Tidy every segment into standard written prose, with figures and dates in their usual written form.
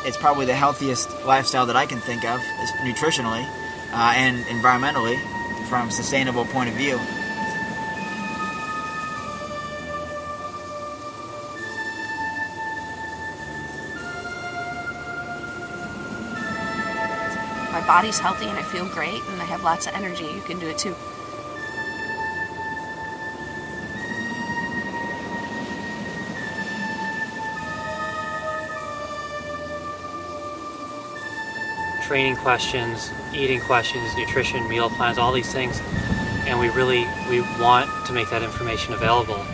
it's probably the healthiest lifestyle that I can think of, nutritionally and environmentally, from a sustainable point of view. My body's healthy and I feel great and I have lots of energy. You can do it too. Training questions, eating questions, nutrition, meal plans, all these things, and we want to make that information available.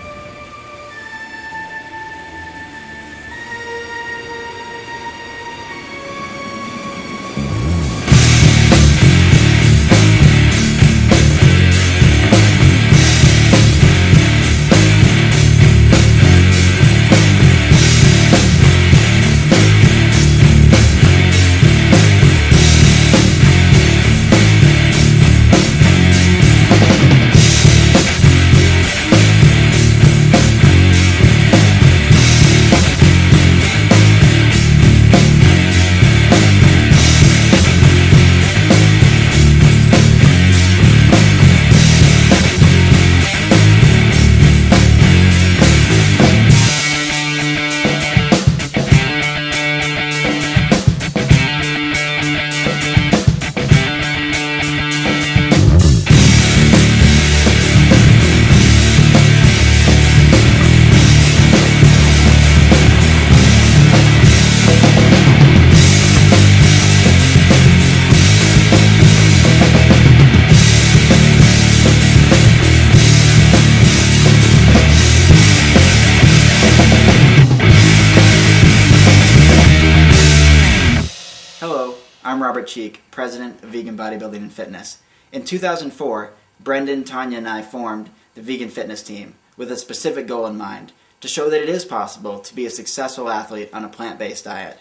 Cheek, president of Vegan Bodybuilding and Fitness. In 2004, Brendan, Tanya, and I formed the Vegan Fitness team with a specific goal in mind, to show that it is possible to be a successful athlete on a plant-based diet.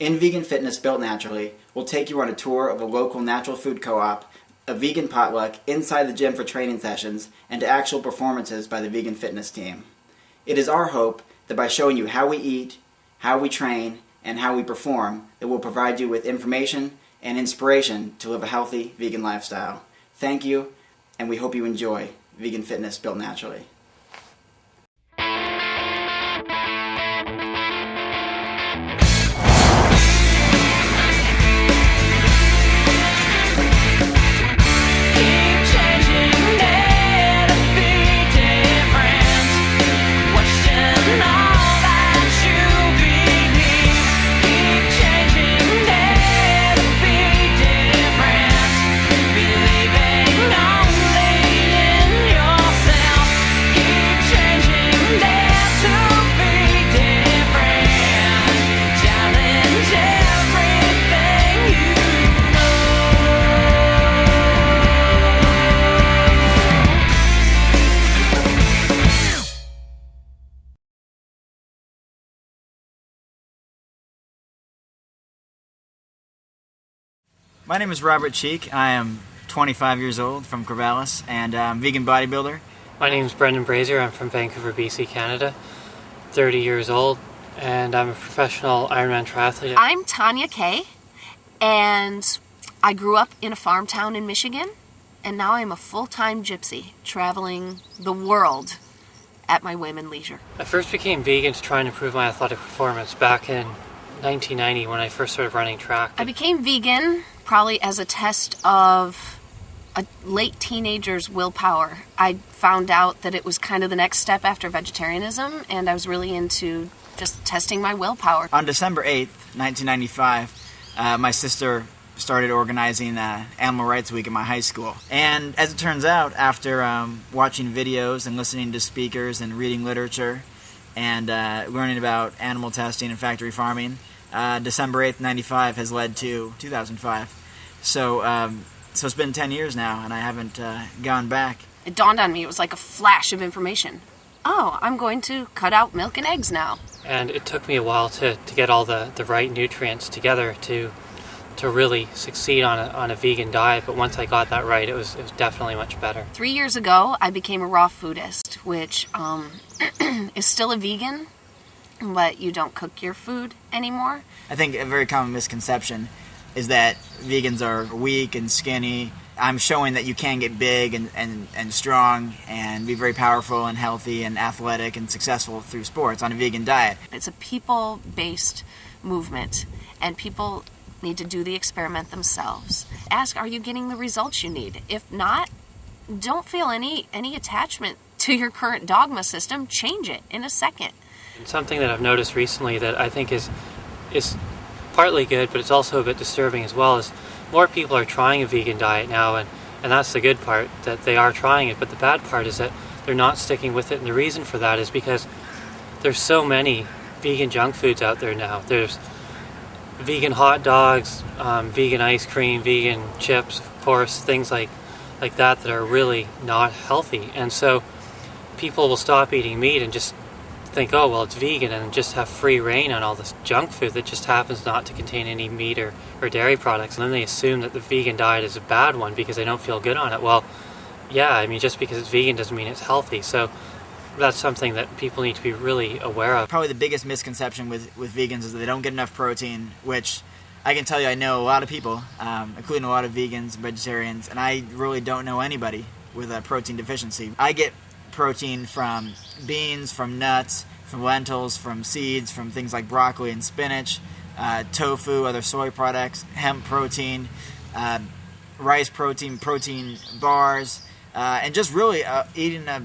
In Vegan Fitness Built Naturally, we'll take you on a tour of a local natural food co-op, a vegan potluck inside the gym for training sessions, and actual performances by the Vegan Fitness team. It is our hope that by showing you how we eat, how we train, and how we perform, that will provide you with information and inspiration to live a healthy vegan lifestyle. Thank you, and we hope you enjoy Vegan Fitness Built Naturally. My name is Robert Cheek. I am 25 years old from Corvallis, and I'm a vegan bodybuilder. My name is Brendan Brazier. I'm from Vancouver, BC, Canada. 30 years old, and I'm a professional Ironman triathlete. I'm Tanya Kay, and I grew up in a farm town in Michigan, and now I'm a full-time gypsy, traveling the world at my whim and leisure. I first became vegan to try and improve my athletic performance back in 1990 when I first started running track. I became vegan probably as a test of a late teenager's willpower. I found out that it was kind of the next step after vegetarianism, and I was really into just testing my willpower. On December 8th, 1995, my sister started organizing Animal Rights Week at my high school. And as it turns out, after watching videos and listening to speakers and reading literature and learning about animal testing and factory farming, December 8th, 95 has led to 2005. So it's been 10 years now, and I haven't gone back. It dawned on me, it was like a flash of information. Oh, I'm going to cut out milk and eggs now. And it took me a while to get all the right nutrients together to really succeed on a vegan diet, but once I got that right, it was definitely much better. 3 years ago, I became a raw foodist, which is still a vegan, but you don't cook your food anymore. I think a very common misconception is that vegans are weak and skinny. I'm showing that you can get big and strong and be very powerful and healthy and athletic and successful through sports on a vegan diet. It's a people-based movement, and people need to do the experiment themselves. Ask, are you getting the results you need? If not, don't feel any attachment to your current dogma system. Change it in a second. And something that I've noticed recently that I think is partly good, but it's also a bit disturbing as well, is more people are trying a vegan diet now, and that's the good part, that they are trying it. But the bad part is that they're not sticking with it, and the reason for that is because there's so many vegan junk foods out there now. There's vegan hot dogs, vegan ice cream, vegan chips, of course, things like that are really not healthy. And so people will stop eating meat and just think, oh, well, it's vegan, and just have free reign on all this junk food that just happens not to contain any meat or dairy products. And then they assume that the vegan diet is a bad one because they don't feel good on it. Well, yeah, I mean, just because it's vegan doesn't mean it's healthy. So that's something that people need to be really aware of. Probably the biggest misconception with vegans is that they don't get enough protein, which I can tell you I know a lot of people, including a lot of vegans, vegetarians, and I really don't know anybody with a protein deficiency. I get protein from beans, from nuts, from lentils, from seeds, from things like broccoli and spinach, tofu, other soy products, hemp protein, rice protein, protein bars, and just really eating a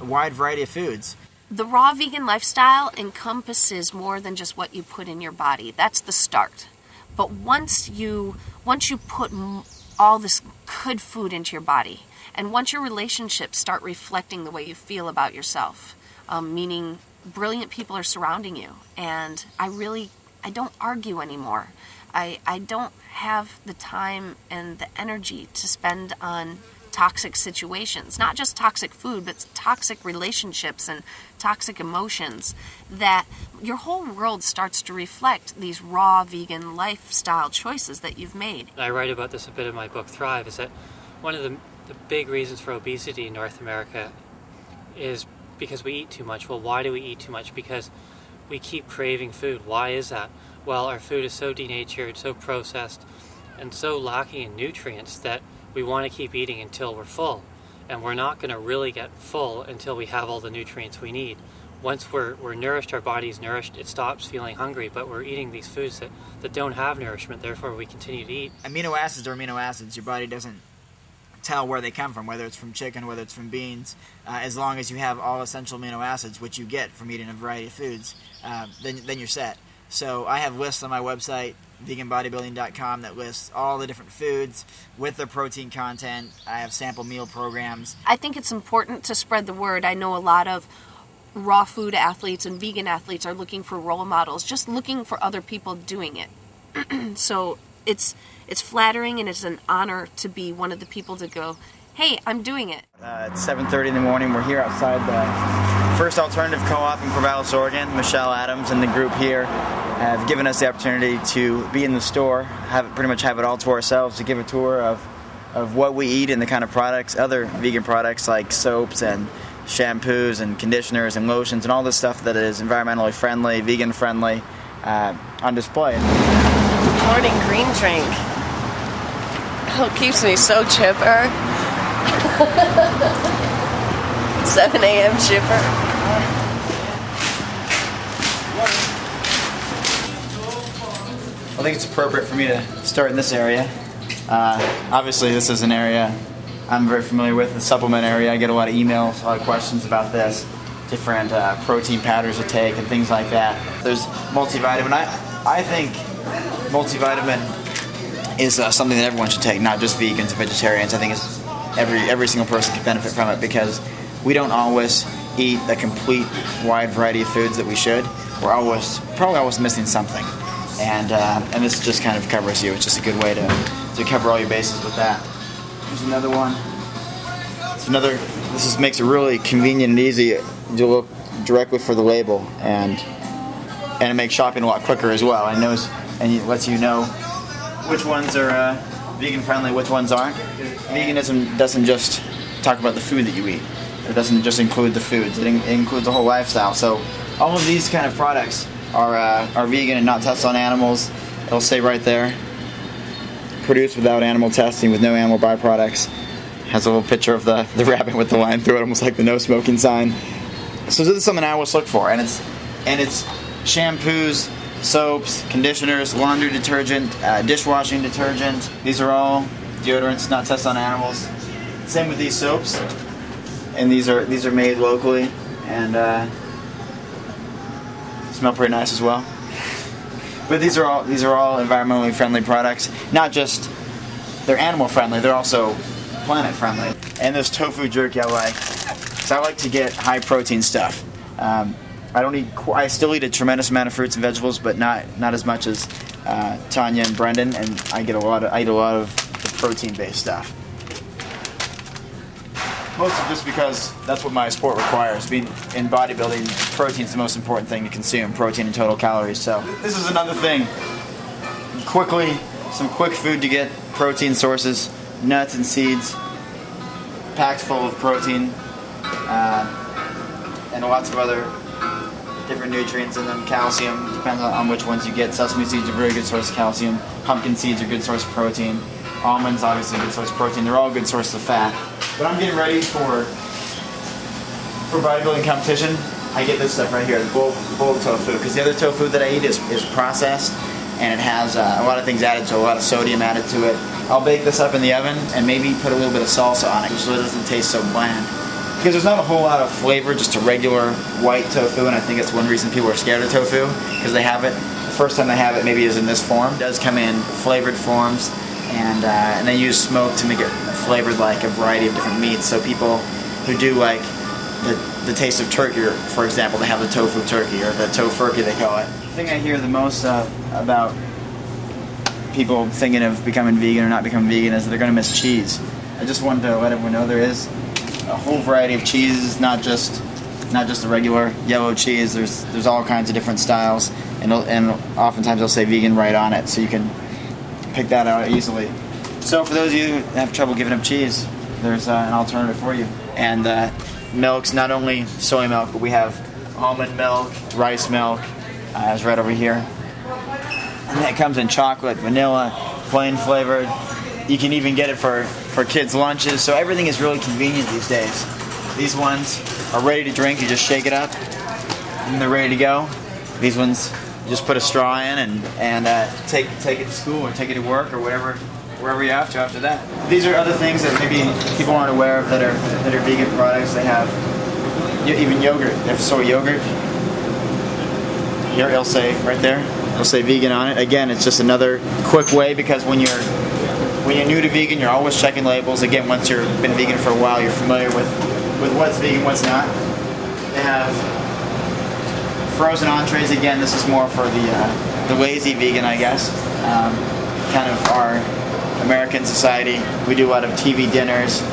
wide variety of foods. The raw vegan lifestyle encompasses more than just what you put in your body. That's the start. But once you put all this good food into your body, and once your relationships start reflecting the way you feel about yourself, meaning brilliant people are surrounding you, and I don't argue anymore. I don't have the time and the energy to spend on toxic situations, not just toxic food, but toxic relationships and toxic emotions, that your whole world starts to reflect these raw vegan lifestyle choices that you've made. I write about this a bit in my book Thrive, is that one of the big reasons for obesity in North America is because we eat too much. Well, why do we eat too much? Because we keep craving food. Why is that? Well, our food is so denatured, so processed, and so lacking in nutrients that we want to keep eating until we're full. And we're not going to really get full until we have all the nutrients we need. Once we're nourished, our body's nourished, it stops feeling hungry, but we're eating these foods that don't have nourishment, therefore we continue to eat. Amino acids are amino acids. Your body doesn't tell where they come from, whether it's from chicken, whether it's from beans. As long as you have all essential amino acids, which you get from eating a variety of foods, then you're set. So I have lists on my website, veganbodybuilding.com, that lists all the different foods with their protein content. I have sample meal programs. I think it's important to spread the word. I know a lot of raw food athletes and vegan athletes are looking for role models, just looking for other people doing it. So it's flattering, and it's an honor to be one of the people to go, hey, I'm doing it. It's 7:30 in the morning. We're here outside the First Alternative Co-op in Corvallis, Oregon. Michelle Adams and the group here have given us the opportunity to be in the store, pretty much have it all to ourselves, to give a tour of what we eat and the kind of products, other vegan products like soaps and shampoos and conditioners and lotions and all this stuff that is environmentally friendly, vegan friendly, on display. Morning green drink. Oh, it keeps me so chipper. 7 a.m. chipper. I think it's appropriate for me to start in this area. Obviously, this is an area I'm very familiar with, the supplement area. I get a lot of emails, a lot of questions about this, different protein powders to take and things like that. There's multivitamin. I think multivitamin is something that everyone should take, not just vegans and vegetarians. I think it's every single person can benefit from it, because we don't always eat a complete wide variety of foods that we should. We're probably always missing something, and this just kind of covers you. It's just a good way to cover all your bases with that. Here's another one. This makes it really convenient and easy. You look directly for the label, and it makes shopping a lot quicker as well. And it lets you know which ones are vegan friendly, which ones aren't. Veganism doesn't just talk about the food that you eat. It doesn't just include the foods. It includes the whole lifestyle. So all of these kind of products are vegan and not tested on animals. It'll say right there, produced without animal testing with no animal byproducts. Has a little picture of the rabbit with the line through it, almost like the no smoking sign. So this is something I always look for, and it's shampoos, soaps, conditioners, laundry detergent, dishwashing detergent. These are all deodorants not tested on animals. Same with these soaps, and these are made locally and smell pretty nice as well. But these are all environmentally friendly products. Not just they're animal friendly, they're also planet friendly. And this tofu jerky I like, because I like to get high protein stuff. I still eat a tremendous amount of fruits and vegetables, but not as much as Tanya and Brendan, and I eat a lot of the protein-based stuff. Mostly just because that's what my sport requires. Being in bodybuilding, protein is the most important thing to consume, protein and total calories. So this is another thing. Quickly, some quick food to get protein sources, nuts and seeds, packed full of protein, and lots of other different nutrients in them. Calcium, depends on which ones you get. Sesame seeds are a very good source of calcium. Pumpkin seeds are a good source of protein. Almonds, obviously, a good source of protein. They're all good sources of fat. But I'm getting ready for bodybuilding competition. I get this stuff right here, the bowl of tofu, because the other tofu that I eat is processed, and it has a lot of things added to it, a lot of sodium added to it. I'll bake this up in the oven and maybe put a little bit of salsa on it so it doesn't taste so bland. Because there's not a whole lot of flavor, just a regular white tofu, and I think it's one reason people are scared of tofu, because they have it. The first time they have it maybe is in this form. It does come in flavored forms, and they use smoke to make it flavored like a variety of different meats. So people who do like the taste of turkey, or, for example, they have the tofu turkey, or the tofurkey they call it. The thing I hear the most about people thinking of becoming vegan or not becoming vegan is that they're going to miss cheese. I just wanted to let everyone know there is a whole variety of cheeses, not just the regular yellow cheese. There's all kinds of different styles, and oftentimes they'll say vegan right on it, so you can pick that out easily. So for those of you who have trouble giving up cheese, there's an alternative for you. And milk's not only soy milk, but we have almond milk, rice milk, as right over here. And that comes in chocolate, vanilla, plain flavored. You can even get it for kids' lunches, so everything is really convenient these days. These ones are ready to drink, you just shake it up, and they're ready to go. These ones, you just put a straw in and take it to school or take it to work or wherever you have to after that. These are other things that maybe people aren't aware of that are vegan products. They have even yogurt. They have soy yogurt. Here it'll say right there, it'll say vegan on it. Again, it's just another quick way, because when you're new to vegan, you're always checking labels. Again, once you've been vegan for a while, you're familiar with what's vegan, what's not. They have frozen entrees. Again, this is more for the lazy vegan, I guess. Kind of our American society. We do a lot of TV dinners,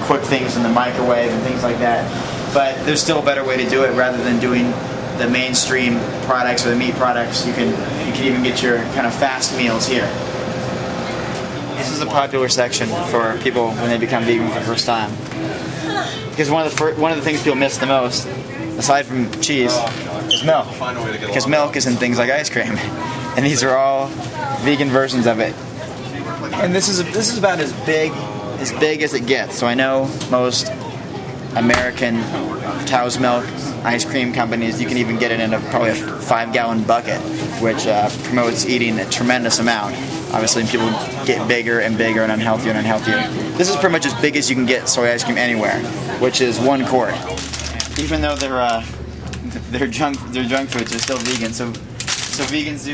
quick things in the microwave and things like that. But there's still a better way to do it rather than doing the mainstream products or the meat products. You can even get your kind of fast meals here. This is a popular section for people when they become vegan for the first time, because one of the things people miss the most, aside from cheese, is milk. Because milk is in things like ice cream, and these are all vegan versions of it. And this is about as big as it gets. So I know most American cow's milk ice cream companies, you can even get it in probably a 5-gallon bucket, which promotes eating a tremendous amount. Obviously, people get bigger and bigger and unhealthier and unhealthier. This is pretty much as big as you can get soy ice cream anywhere, which is 1 quart. Even though they're junk foods, they're still vegan. So vegans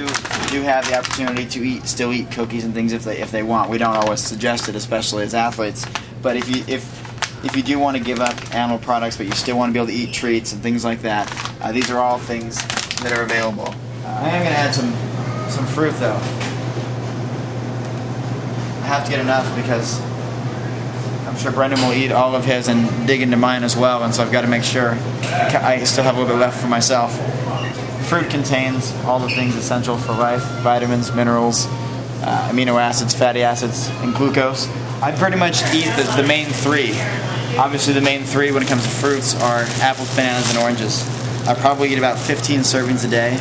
do have the opportunity to still eat cookies and things if they want. We don't always suggest it, especially as athletes. But if you do want to give up animal products, but you still want to be able to eat treats and things like that, these are all things that are available. I am going to add some fruit though. I have to get enough because I'm sure Brendan will eat all of his and dig into mine as well, and so I've got to make sure I still have a little bit left for myself. Fruit contains all the things essential for life: vitamins, minerals, amino acids, fatty acids, and glucose. I pretty much eat the main 3. Obviously the main 3 when it comes to fruits are apples, bananas, and oranges. I probably eat about 15 servings a day.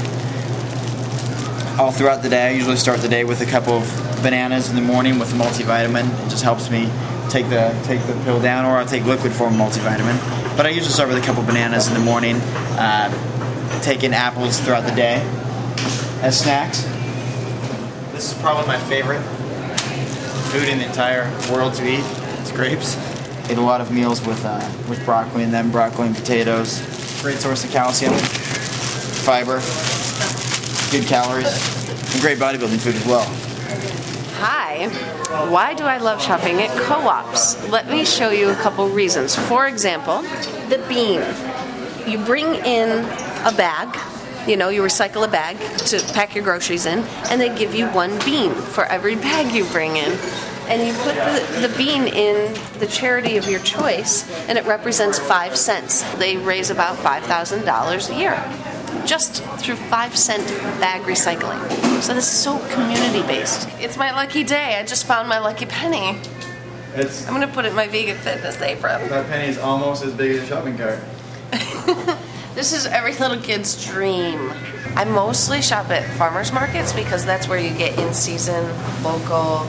All throughout the day, I usually start the day with a couple of bananas in the morning with a multivitamin. It just helps me take the pill down, or I'll take liquid form multivitamin. But I usually start with a couple bananas in the morning, taking apples throughout the day as snacks. This is probably my favorite food in the entire world to eat. It's grapes. Eat a lot of meals with broccoli and then broccoli and potatoes. Great source of calcium, fiber, good calories, and great bodybuilding food as well. Hi. Why do I love shopping at co-ops? Let me show you a couple reasons. For example, the bean. You bring in a bag, you recycle a bag to pack your groceries in, and they give you one bean for every bag you bring in. And you put the bean in the charity of your choice, and it represents 5 cents. They raise about $5,000 a year just through 5-cent bag recycling. So this is so community-based. It's my lucky day. I just found my lucky penny. I'm going to put it in my vegan fitness apron. That penny is almost as big as a shopping cart. This is every little kid's dream. I mostly shop at farmers markets because that's where you get in-season, local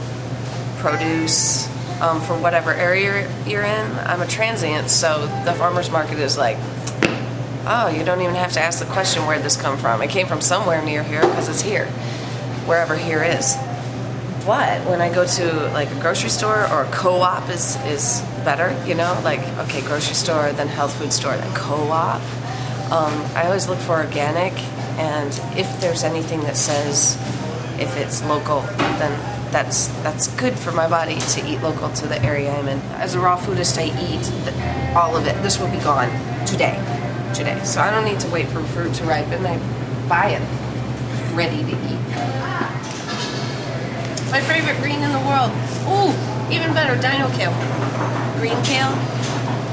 produce from whatever area you're in. I'm a transient, so the farmers market is like, oh, you don't even have to ask the question, where'd this come from? It came from somewhere near here because it's here, wherever here is. But when I go to like a grocery store, or a co-op is better, like, okay, grocery store, then health food store, then co-op. I always look for organic, and if there's anything that says if it's local, then that's good for my body to eat local to the area I'm in. As a raw foodist, I eat all of it. This will be gone today. So I don't need to wait for fruit to ripen. I buy it ready to eat. My favorite green in the world. Ooh, even better, dino kale. Green kale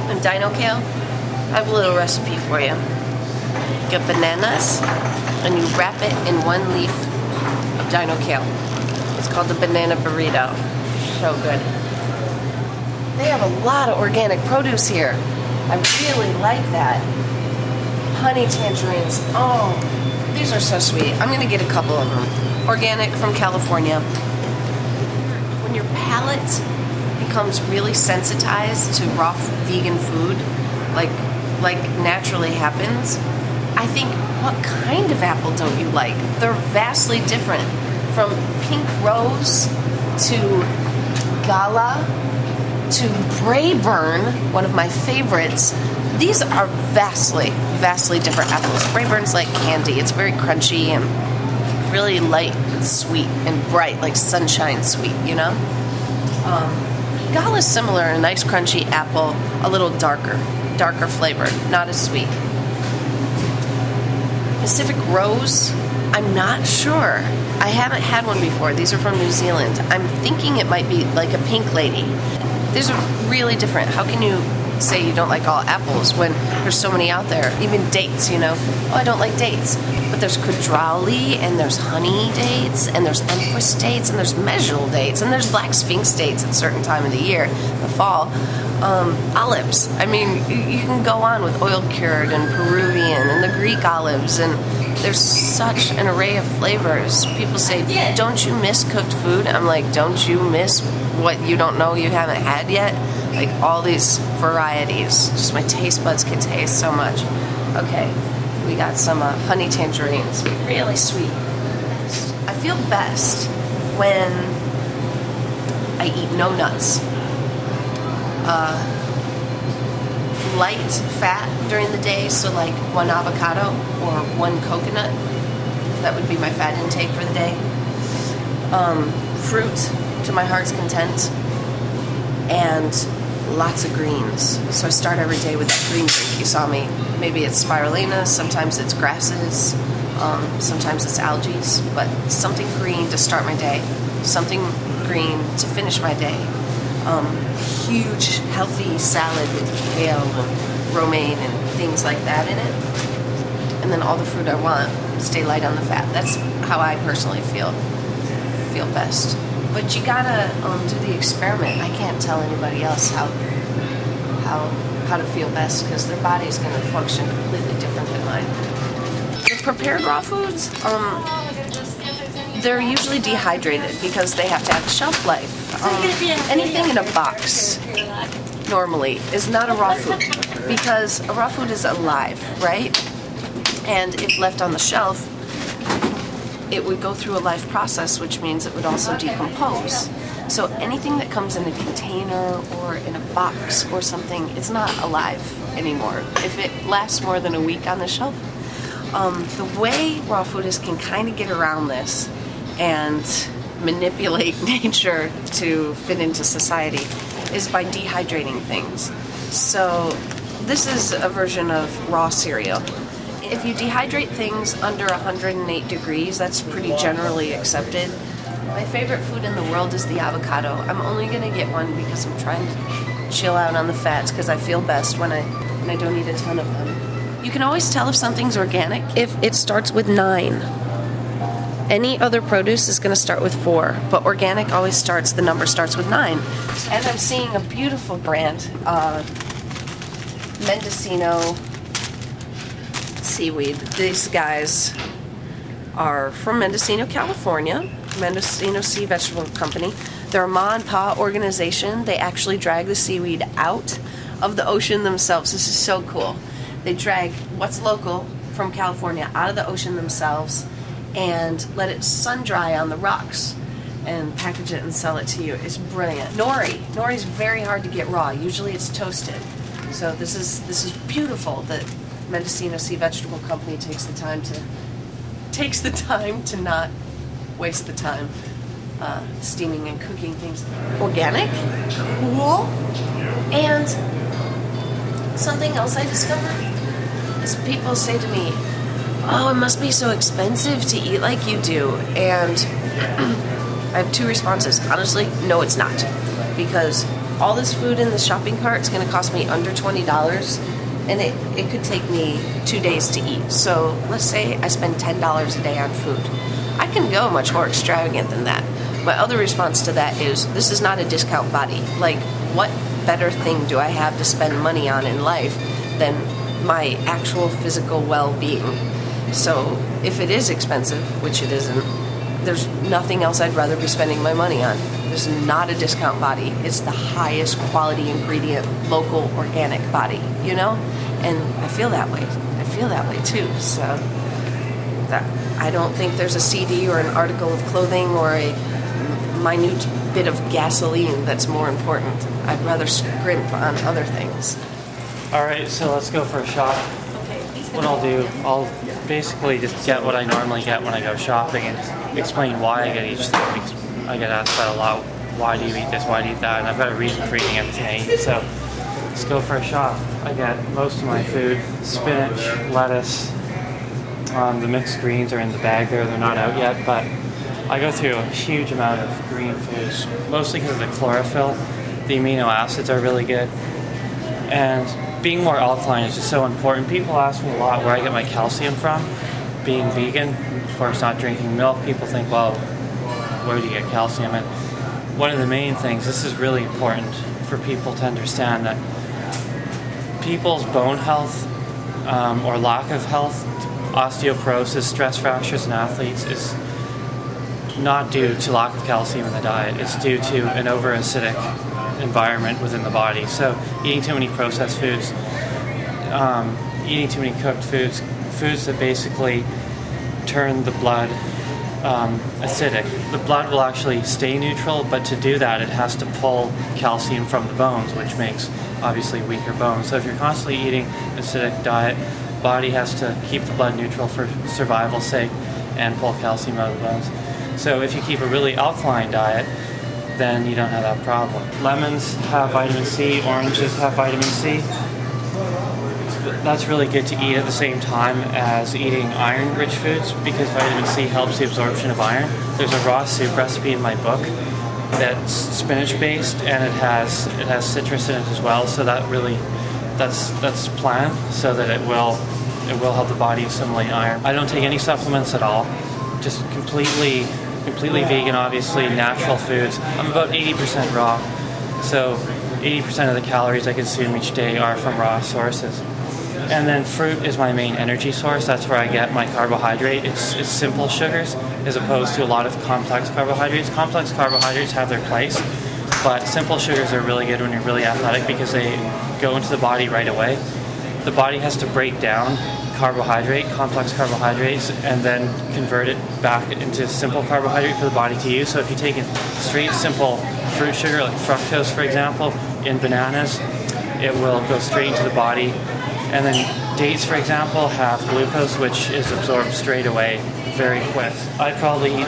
and dino kale. I have a little recipe for you. Get bananas and you wrap it in one leaf of dino kale. It's called the banana burrito. So good. They have a lot of organic produce here. I really like that. Honey tangerines. Oh, these are so sweet. I'm going to get a couple of them. Organic from California. When your palate becomes really sensitized to raw vegan food, like naturally happens, I think, what kind of apple don't you like? They're vastly different. From pink rose to gala to Brayburn, one of my favorites. These are vastly different apples. Brayburn's like candy. It's very crunchy and really light and sweet and bright, like sunshine sweet, Gala's similar, a nice crunchy apple, a little darker flavored, not as sweet. Pacific Rose, I'm not sure. I haven't had one before. These are from New Zealand. I'm thinking it might be like a pink lady. These are really different. How can you say you don't like all apples when there's so many out there? Even dates, Oh, I don't like dates. But there's quadrally, and there's honey dates, and there's empress dates, and there's mejul dates, and there's black sphinx dates at a certain time of the year, the fall. Olives. I mean, you can go on with oil cured and Peruvian and the Greek olives, and there's such an array of flavors. People say, don't you miss cooked food? I'm like, don't you miss what you don't know you haven't had yet? Like all these varieties. Just my taste buds can taste so much. Okay, we got some honey tangerines. Really sweet. I feel best when I eat no nuts. Light fat during the day, so like one avocado or one coconut. That would be my fat intake for the day. Fruit to my heart's content, and lots of greens. So I start every day with that green drink. You saw me. Maybe it's spirulina, sometimes it's grasses, sometimes it's algae, but something green to start my day, something green to finish my day. Huge, healthy salad with kale and romaine and things like that in it. And then all the fruit I want, stay light on the fat. That's how I personally feel best. But you gotta do the experiment. I can't tell anybody else how how to feel best because their body's going to function completely different than mine. The prepared raw foods, they're usually dehydrated because they have to have a shelf life. Anything in a box normally is not a raw food because a raw food is alive, right? And if left on the shelf, it would go through a life process, which means it would also decompose. So anything that comes in a container or in a box or something, it's not alive anymore. If it lasts more than a week on the shelf, the way raw foodists can kind of get around this and manipulate nature to fit into society is by dehydrating things. So this is a version of raw cereal. If you dehydrate things under 108 degrees, that's pretty generally accepted. My favorite food in the world is the avocado. I'm only gonna get one because I'm trying to chill out on the fats because I feel best when I don't eat a ton of them. You can always tell if something's organic if it starts with 9. Any other produce is gonna start with 4, but organic always the number starts with 9. And I'm seeing a beautiful brand, Mendocino seaweed. These guys are from Mendocino, California. Mendocino Sea Vegetable Company. They're a ma and pa organization. They actually drag the seaweed out of the ocean themselves. This is so cool. They drag what's local from California out of the ocean themselves and let it sun dry on the rocks and package it and sell it to you. It's brilliant. Nori's very hard to get raw. Usually it's toasted. So this is beautiful that Mendocino Sea Vegetable Company takes the time to not waste the time steaming and cooking things. Organic, cool, and something else I discovered is people say to me, "Oh, it must be so expensive to eat like you do," and I have 2 responses. Honestly, no, it's not, because all this food in the shopping cart is going to cost me under $20. And it could take me 2 days to eat. So let's say I spend $10 a day on food. I can go much more extravagant than that. My other response to that is, this is not a discount body. Like, what better thing do I have to spend money on in life than my actual physical well-being? So if it is expensive, which it isn't, there's nothing else I'd rather be spending my money on. This is not a discount body. It's the highest quality ingredient, local, organic body, you know? And I feel that way. I feel that way too. So I don't think there's a CD or an article of clothing or a minute bit of gasoline that's more important. I'd rather scrimp on other things. All right, so let's go for a shot. What I'll do, I'll basically just get what I normally get when I go shopping and just explain why I get each thing, because I get asked that a lot. Why do you eat this? Why do you eat that? And I've got a reason for eating everything I eat. So let's go for a shot. I get most of my food: spinach, lettuce. The mixed greens are in the bag there. They're not out yet, but I go through a huge amount of green foods, mostly because of the chlorophyll. The amino acids are really good. And being more alkaline is just so important. People ask me a lot where I get my calcium from. Being vegan, of course, not drinking milk, people think, well, where do you get calcium? And one of the main things, this is really important for people to understand, that people's bone health or lack of health, osteoporosis, stress fractures in athletes, is not due to lack of calcium in the diet. It's due to an over-acidic environment within the body. So eating too many processed foods, eating too many cooked foods, foods that basically turn the blood acidic. The blood will actually stay neutral, but to do that it has to pull calcium from the bones, which makes obviously weaker bones. So if you're constantly eating an acidic diet, body has to keep the blood neutral for survival's sake and pull calcium out of the bones. So if you keep a really alkaline diet, then you don't have that problem. Lemons have vitamin C, oranges have vitamin C. That's really good to eat at the same time as eating iron-rich foods, because vitamin C helps the absorption of iron. There's a raw soup recipe in my book that's spinach-based, and it has citrus in it as well. So that really, that's planned so that it will help the body assimilate iron. I don't take any supplements at all. Just completely vegan, obviously, natural foods. I'm about 80% raw. So 80% of the calories I consume each day are from raw sources. And then fruit is my main energy source. That's where I get my carbohydrate. It's simple sugars as opposed to a lot of complex carbohydrates. Complex carbohydrates have their place, but simple sugars are really good when you're really athletic because they go into the body right away. The body has to break down complex carbohydrates, and then convert it back into simple carbohydrate for the body to use. So if you take a straight, simple fruit sugar, like fructose, for example, in bananas, it will go straight into the body. And then dates, for example, have glucose, which is absorbed straight away, very quick. I probably eat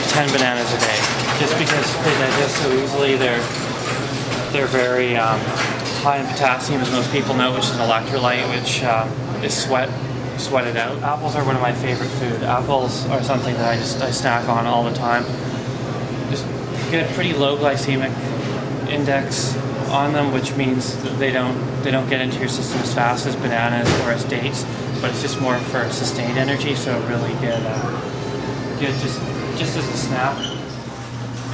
10 bananas a day, just because they digest so easily. They're very high in potassium, as most people know, which is an electrolyte, which is sweated out. Apples are one of my favorite food. Apples are something that I snack on all the time. Just get a pretty low glycemic index on them, which means that they don't get into your system as fast as bananas or as dates, but it's just more for sustained energy. So really good just as a snack.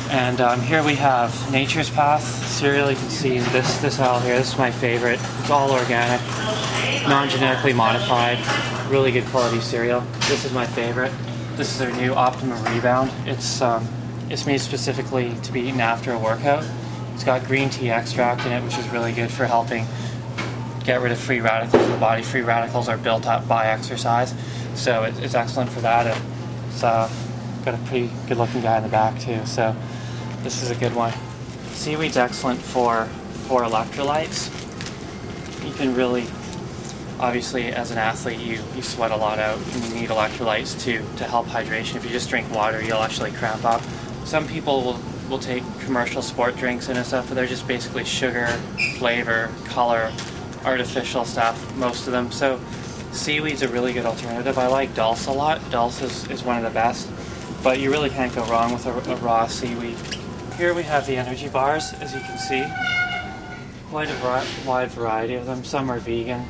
And here we have Nature's Path cereal. You can see this aisle here. This is my favorite. It's all organic, non-genetically modified, really good quality cereal. This is my favorite. This is their new Optimum Rebound. It's made specifically to be eaten after a workout. It's got green tea extract in it, which is really good for helping get rid of free radicals in the body. Free radicals are built up by exercise, so it's excellent for that. It's got a pretty good-looking guy in the back too, so this is a good one. Seaweed's excellent for electrolytes. You can really, obviously, as an athlete, you sweat a lot out, and you need electrolytes to help hydration. If you just drink water, you'll actually cramp up. Some people will take commercial sport drinks and stuff, but they're just basically sugar, flavor, color, artificial stuff, most of them. So seaweed's a really good alternative. I like dulse a lot. Dulse is one of the best, but you really can't go wrong with a raw seaweed. Here we have the energy bars, as you can see. Quite a wide variety of them. Some are vegan,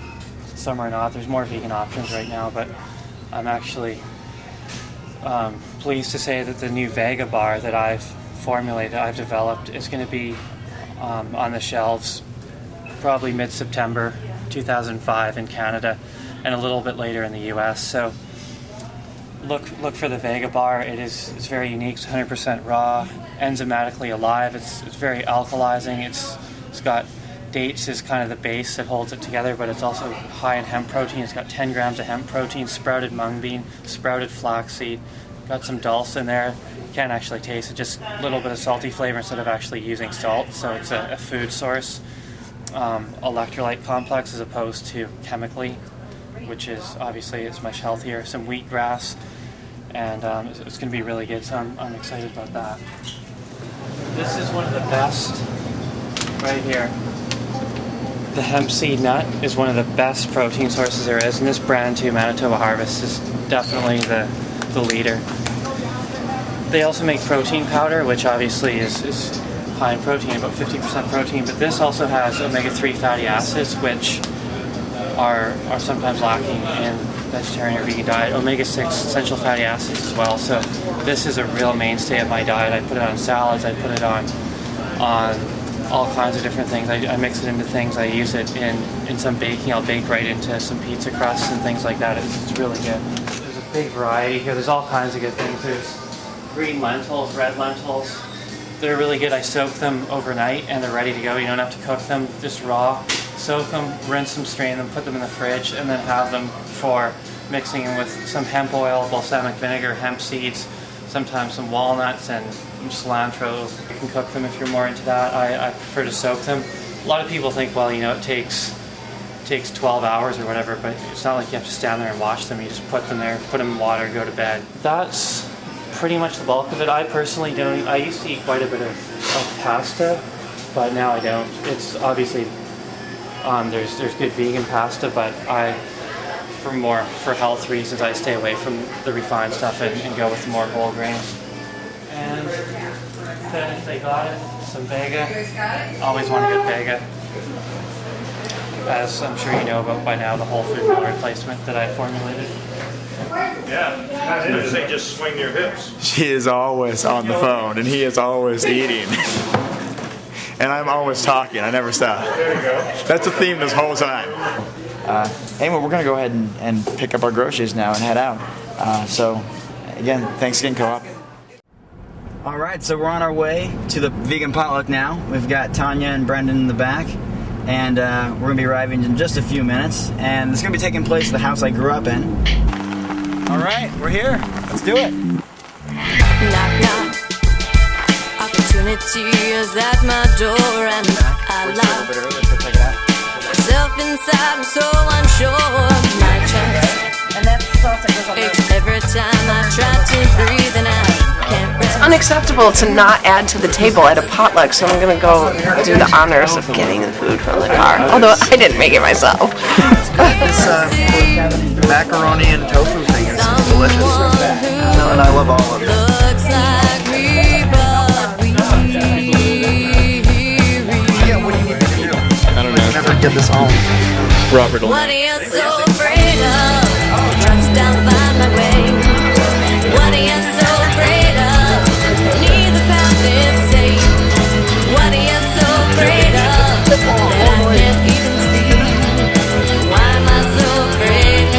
some are not. There's more vegan options right now, but I'm actually pleased to say that the new Vega bar that I've developed is going to be on the shelves probably mid-September 2005 in Canada, and a little bit later in the US. So look for the Vega bar. It's very unique. It's 100% raw, enzymatically alive. It's very alkalizing. It's got dates as kind of the base that holds it together, but it's also high in hemp protein. It's got 10 grams of hemp protein, sprouted mung bean, sprouted flaxseed, got some dulse in there. You can't actually taste it, just a little bit of salty flavor instead of actually using salt. So it's a food source electrolyte complex as opposed to chemically, which is obviously it's much healthier. Some wheatgrass, and it's going to be really good, so I'm excited about that. This is one of the best right here. The hemp seed nut is one of the best protein sources there is, and this brand too, Manitoba Harvest, is definitely the leader. They also make protein powder, which obviously is high in protein, about 50% protein, but this also has omega-3 fatty acids, which are sometimes lacking in vegetarian or vegan diet. Omega-6 essential fatty acids as well, so this is a real mainstay of my diet. I put it on salads, I put it on all kinds of different things. I mix it into things. I use it in some baking. I'll bake right into some pizza crusts and things like that. It's really good. There's a big variety here. There's all kinds of good things. There's green lentils, red lentils. They're really good. I soak them overnight and they're ready to go. You don't have to cook them, just raw. Soak them, rinse them, strain them, put them in the fridge, and then have them for mixing in with some hemp oil, balsamic vinegar, hemp seeds, sometimes some walnuts and cilantro. You can cook them if you're more into that. I prefer to soak them. A lot of people think, well, it takes 12 hours or whatever, but it's not like you have to stand there and watch them. You just put them there, put them in water, go to bed. That's pretty much the bulk of it. I personally don't. I used to eat quite a bit of pasta, but now I don't. It's obviously there's good vegan pasta, but for health reasons, I stay away from the refined stuff and go with more whole grains. And then if they got it, some Vega. Always want to get Vega. As I'm sure you know about by now, the whole food meal replacement that I formulated. Yeah, I didn't say just swing your hips. She is always on the phone, and he is always eating. and I'm always talking. I never stop. There you go. That's a theme this whole time. Anyway, we're going to go ahead and pick up our groceries now and head out. So, again, thanks again, Co-op. All right, so we're on our way to the vegan potluck now. We've got Tanya and Brendan in the back, and we're going to be arriving in just a few minutes. And it's going to be taking place at the house I grew up in. All right, we're here. Let's do it. Knock, knock. Opportunity is at my door, and I lock myself inside. I'm so unsure of my chest. And that sausage is on Aches every time I try to breathe, and I can't rest. It's unacceptable to not add to the table at a potluck, so I'm gonna go do the honors of getting the food from the car. Although I didn't make it myself. This macaroni and tofu thing is delicious. And I love all of it. Looks like me, but we Yeah, what do you need to do? I don't know. Never get this home. Robert will. What are you so afraid of? Trust I'll find my way. What are you so afraid of? Neither path is safe. What are you so afraid of? That I can't even see. Why am I so afraid of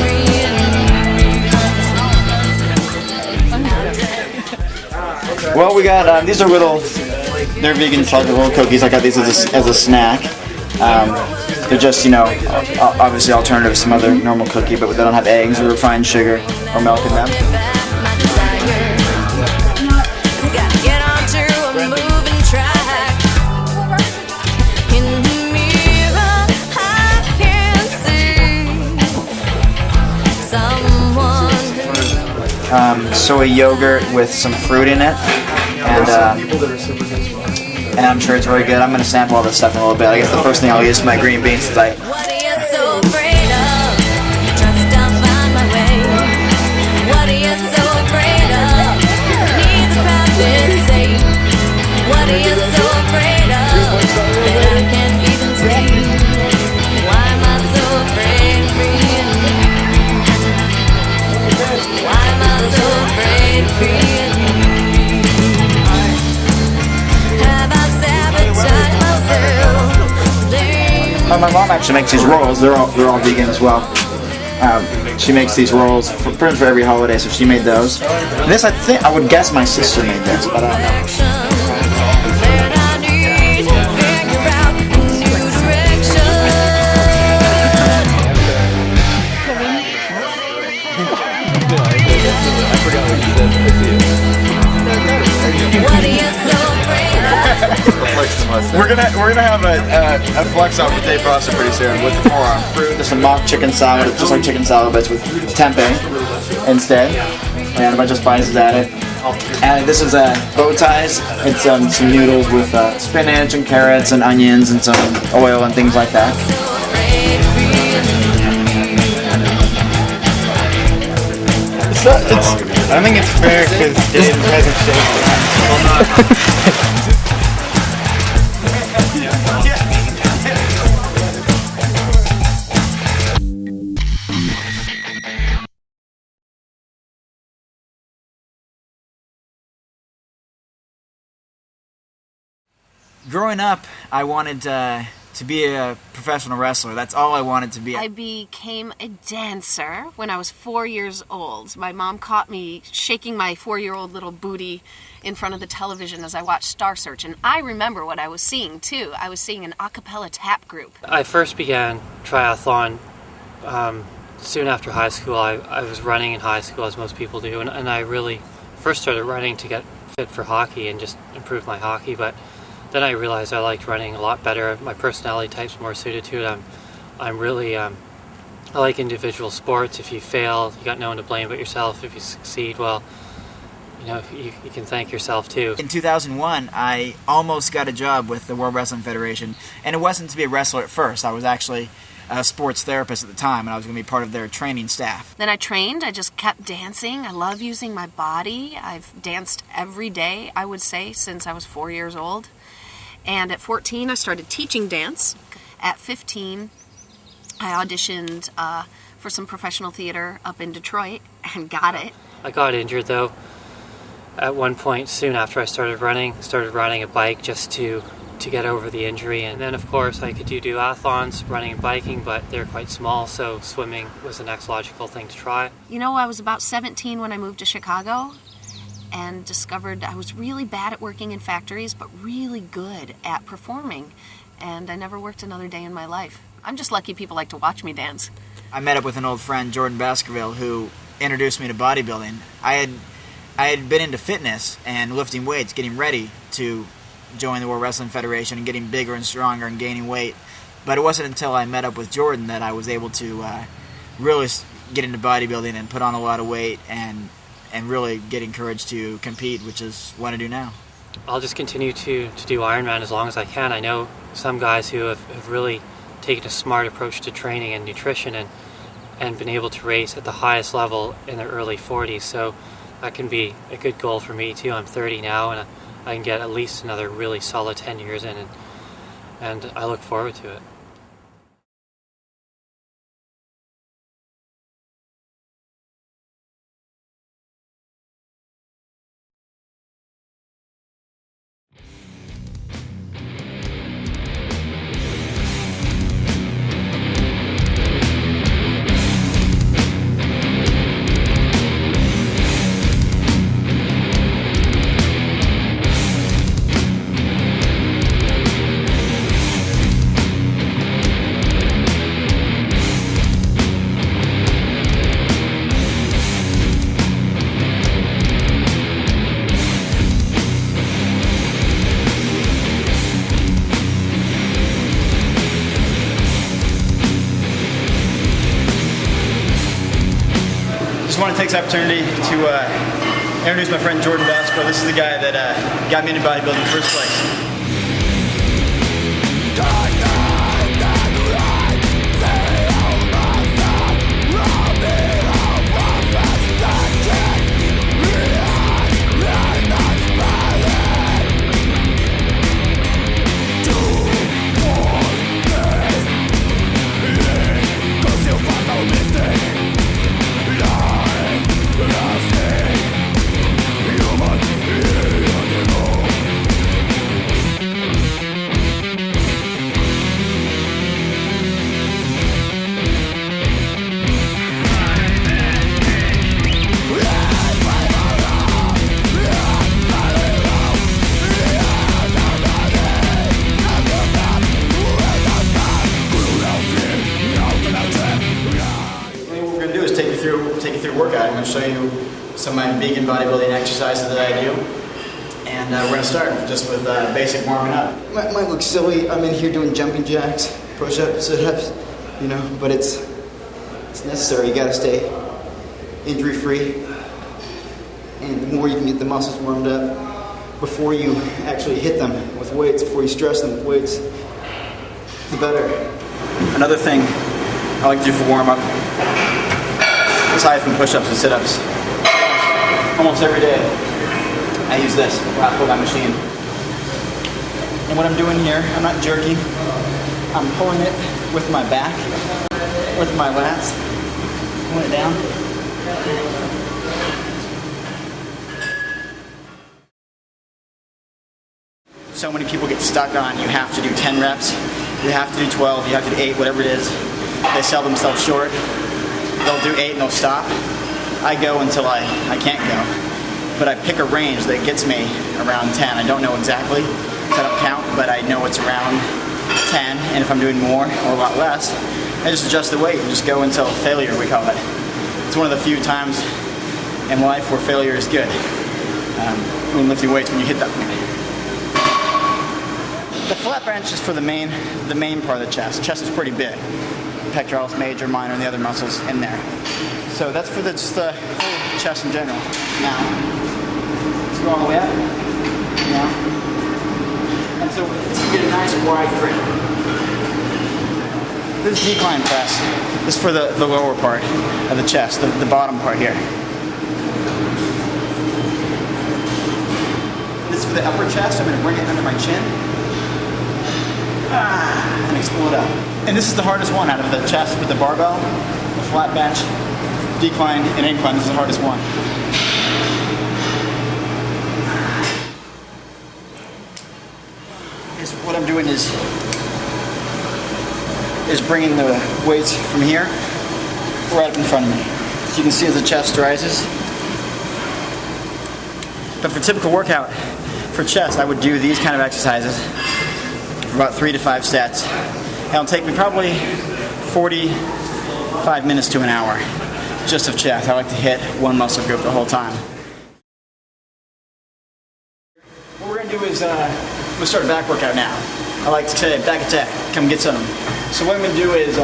Well, we got, these are they're vegan chocolate little cookies. I got these as a snack. They're just, you know, obviously alternatives to some other normal cookie, but they don't have eggs or refined sugar or milk in them. my desire? Gotta get onto a moving track. In the mirror, I can see someone. Soy yogurt with some fruit in it, and I'm sure it's really good. I'm going to sample all this stuff in a little bit. I guess the first thing I'll use is my green beans since I... What are you so afraid of? Trust I'll find my way. What are you so afraid of? Neither path is safe. What are you so afraid of? That I can't even see. Why am I so afraid of being me? Why am I so afraid of being me? Have I sabotaged myself? My mom actually makes these rolls. They're all vegan as well. She makes these rolls pretty much for every holiday, so she made those. And this, I would guess my sister made this, but I don't know. We're gonna have a flex off the day pasta pretty soon with the forearm fruit. There's some mock chicken salad, just like chicken salad, but it's with tempeh instead, and a bunch of spices added. And this is bow ties. It's some noodles with spinach and carrots and onions and some oil and things like that. I don't think it's fair because Dave hasn't shaved. Growing up, I wanted to be a professional wrestler. That's all I wanted to be. I became a dancer when I was 4 years old. My mom caught me shaking my 4-year-old little booty in front of the television as I watched Star Search, and I remember what I was seeing too. I was seeing an a cappella tap group. I first began triathlon soon after high school. I was running in high school, as most people do, and I really first started running to get fit for hockey and just improve my hockey, but then I realized I liked running a lot better. My personality type's more suited to it. I'm really, I like individual sports. If you fail, you got no one to blame but yourself. If you succeed, well, you know, you can thank yourself too. In 2001, I almost got a job with the World Wrestling Federation, and it wasn't to be a wrestler at first. I was actually a sports therapist at the time, and I was going to be part of their training staff. Then I trained. I just kept dancing. I love using my body. I've danced every day, I would say, since I was 4 years old. And at 14, I started teaching dance. At 15, I auditioned for some professional theater up in Detroit and got it. I got injured though. At one point, soon after I started riding a bike just to to get over the injury. And then of course I could do duathlons, running and biking, but they're quite small, so swimming was the next logical thing to try. You know, I was about 17 when I moved to Chicago and discovered I was really bad at working in factories, but really good at performing. And I never worked another day in my life. I'm just lucky people like to watch me dance. I met up with an old friend, Jordan Baskerville, who introduced me to bodybuilding. I had been into fitness and lifting weights, getting ready to join the World Wrestling Federation and getting bigger and stronger and gaining weight. But it wasn't until I met up with Jordan that I was able to really get into bodybuilding and put on a lot of weight and really get encouraged to compete, which is what I do now. I'll just continue to do Ironman as long as I can. I know some guys who have really taken a smart approach to training and nutrition and been able to race at the highest level in their early 40s, so that can be a good goal for me too. I'm 30 now, and I can get at least another really solid 10 years in, and I look forward to it. I want to take this opportunity to introduce my friend Jordan Baskerville. This is the guy that got me into bodybuilding in the first place. Take you through a workout. I'm going to show you some of my vegan bodybuilding exercises that I do, and we're going to start just with basic warming up. It might look silly. I'm in here doing jumping jacks, push-ups, sit-ups, you know, but it's necessary. You got to stay injury-free, and the more you can get the muscles warmed up before you actually hit them with weights, before you stress them with weights, the better. Another thing I like to do for warm-up, aside from push-ups and sit-ups, almost every day I use this pull-down machine. And what I'm doing here, I'm not jerking, I'm pulling it with my back, with my lats, pulling it down. So many people get stuck on you have to do 10 reps, you have to do 12, you have to do 8, whatever it is. They sell themselves short. They'll do 8 and they'll stop. I go until I can't go. But I pick a range that gets me around 10. I don't know exactly, because I don't count, but I know it's around 10. And if I'm doing more or a lot less, I just adjust the weight and just go until failure, we call it. It's one of the few times in life where failure is good. When lifting weights, when you hit that point. The flat bench is for the main part of the chest. The chest is pretty big. Pectoralis major, minor, and the other muscles in there. So that's for just the whole chest in general. Now, let's go all the way up. Now, and so you get a nice wide grip. This is decline press. This is for the lower part of the chest, the bottom part here. This is for the upper chest. I'm going to bring it under my chin. And explode up. And this is the hardest one out of the chest with the barbell, the flat bench, decline, and incline. This is the hardest one. is what I'm doing is bringing the weights from here right up in front of me. So you can see as the chest rises. But for typical workout, for chest, I would do these kind of exercises for about 3 to 5 sets. It'll take me probably 45 minutes to an hour just of chest. I like to hit one muscle group the whole time. What we're going to do is we'll start a back workout now. I like to say back attack, come get some. So what I'm going to do is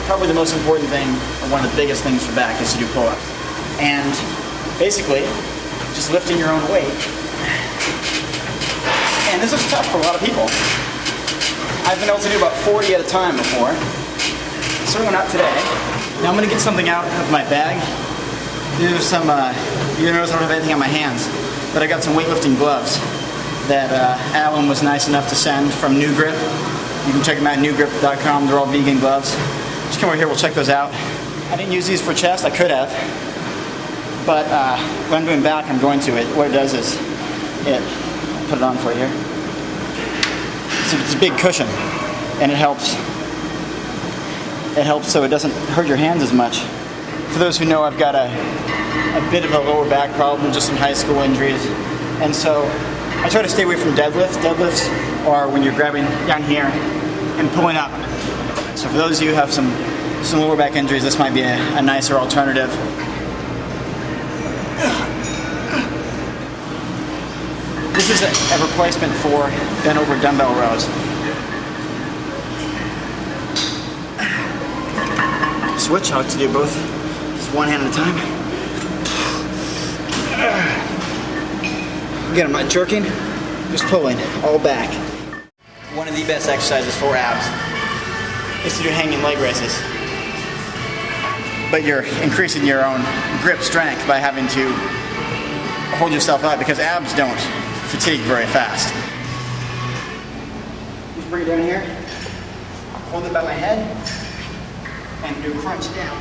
probably the most important thing, or one of the biggest things for back, is to do pull-ups. And basically, just lifting your own weight. And this is tough for a lot of people. I've been able to do about 40 at a time before. Certainly not today. Now I'm going to get something out of my bag. There's some, you notice I don't have anything on my hands, but I got some weightlifting gloves that Alan was nice enough to send from New Grip. You can check them out at newgrip.com. They're all vegan gloves. Just come over here, we'll check those out. I didn't use these for chest, I could have. But when I'm doing back, I'm going to it. What it does is, I'll put it on for you here. It's a big cushion, and it helps so it doesn't hurt your hands as much. For those who know, I've got a bit of a lower back problem, just some high school injuries. And so I try to stay away from deadlifts. Deadlifts are when you're grabbing down here and pulling up. So for those of you who have some lower back injuries, this might be a nicer alternative. This is a replacement for bent over dumbbell rows. Switch, I like to do both, just one hand at a time. Again, I'm not jerking, just pulling, all back. One of the best exercises for abs is to do hanging leg raises. But you're increasing your own grip strength by having to hold yourself up, because abs don't fatigue very fast. Just bring it down here, hold it by my head, and do crunch down.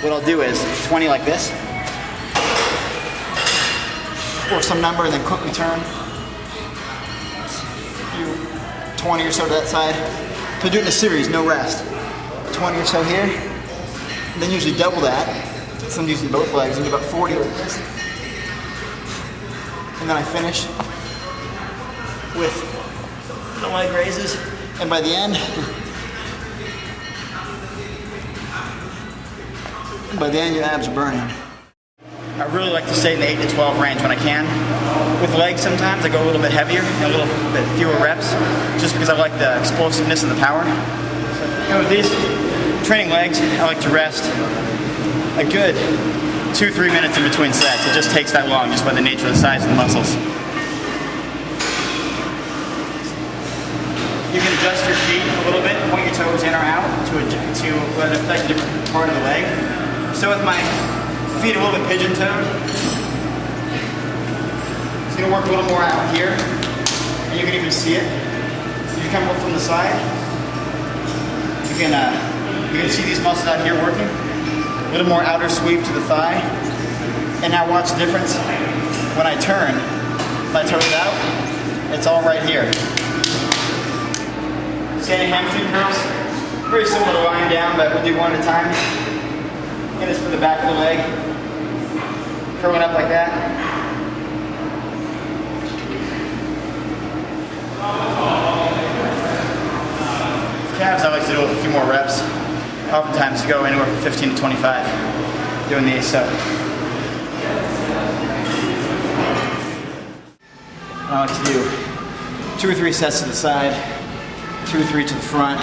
What I'll do is 20 like this, or some number, and then quickly turn. Do 20 or so to that side. So do it in a series, no rest. 20 or so here, and then usually double that. So I'm using both legs, and do about 40 like this. And then I finish with the leg raises, and by the end, your abs are burning. I really like to stay in the 8 to 12 range when I can. With legs sometimes I go a little bit heavier, a little bit fewer reps, just because I like the explosiveness and the power. And with these training legs, I like to rest a good 2-3 minutes in between sets. It just takes that long, just by the nature of the size of the muscles. You can adjust your feet a little bit, point your toes in or out to let it affect a different part of the leg. So with my feet a little bit pigeon-toed, it's going to work a little more out here, and you can even see it. So you come up from the side, you can see these muscles out here working. A little more outer sweep to the thigh. And now watch the difference. When I turn, my toes out, it's all right here. Standing hamstring curls, very similar to lying down, but we'll do one at a time. And this for the back of the leg. Curling up like that. Calves, I like to do a few more reps. Oftentimes go anywhere from 15 to 25 doing these. So I like to do 2 or 3 sets to the side, 2 or 3 to the front,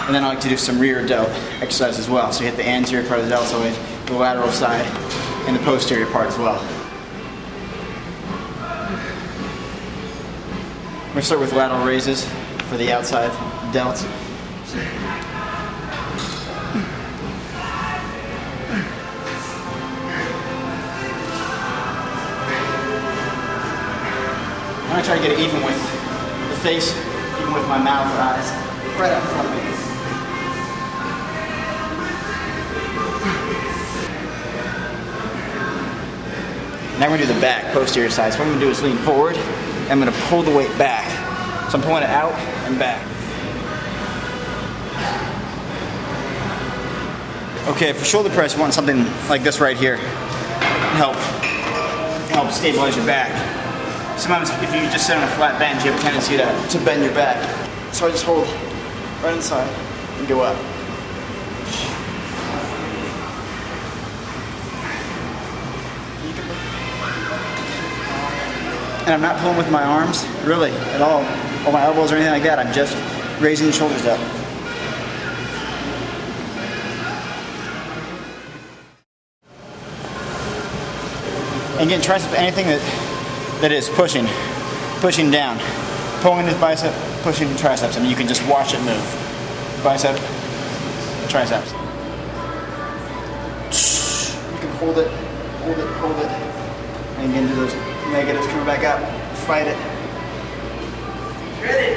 and then I like to do some rear delt exercise as well. So you hit the anterior part of the deltoid, the lateral side, and the posterior part as well. We're going to start with lateral raises for the outside delts. I'm going to try to get it even with the face, even with my mouth or eyes, right up in front of me. Now we're gonna do the back, posterior side. So what I'm gonna do is lean forward, and I'm gonna pull the weight back. So I'm pulling it out and back. Okay, for shoulder press, you want something like this right here. Help stabilize your back. Sometimes if you just sit on a flat bench, you have a tendency to bend your back. So I just hold right inside and go up. And I'm not pulling with my arms, really, at all, or my elbows or anything like that. I'm just raising the shoulders up. And again, tricep, anything that is pushing down. Pulling this bicep, pushing triceps. I mean, you can just watch it move. Bicep, triceps. You can hold it. And again, do those negatives coming back up. Fight it. Ready?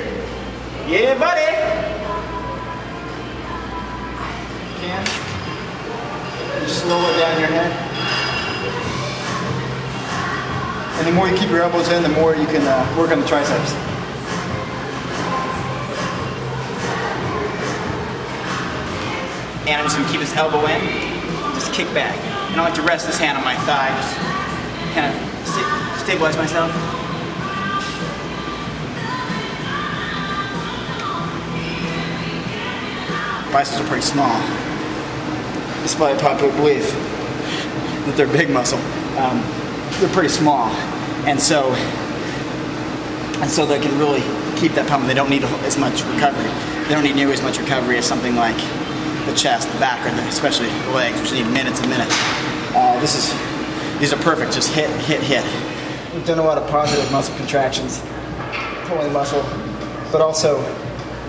Yeah, buddy! You can. Just slow it down your head. And the more you keep your elbows in, the more you can work on the triceps. And I'm just going to keep this elbow in, just kick back. And I like to rest this hand on my thigh, just kind of stabilize myself. Biceps are pretty small. Despite popular belief that they're big muscle. They're pretty small. And so they can really keep that pumping. They don't need as much recovery. They don't need nearly as much recovery as something like the chest, the back, or especially the legs, which need minutes and minutes. These are perfect. Just hit. We've done a lot of positive muscle contractions, pulling muscle, but also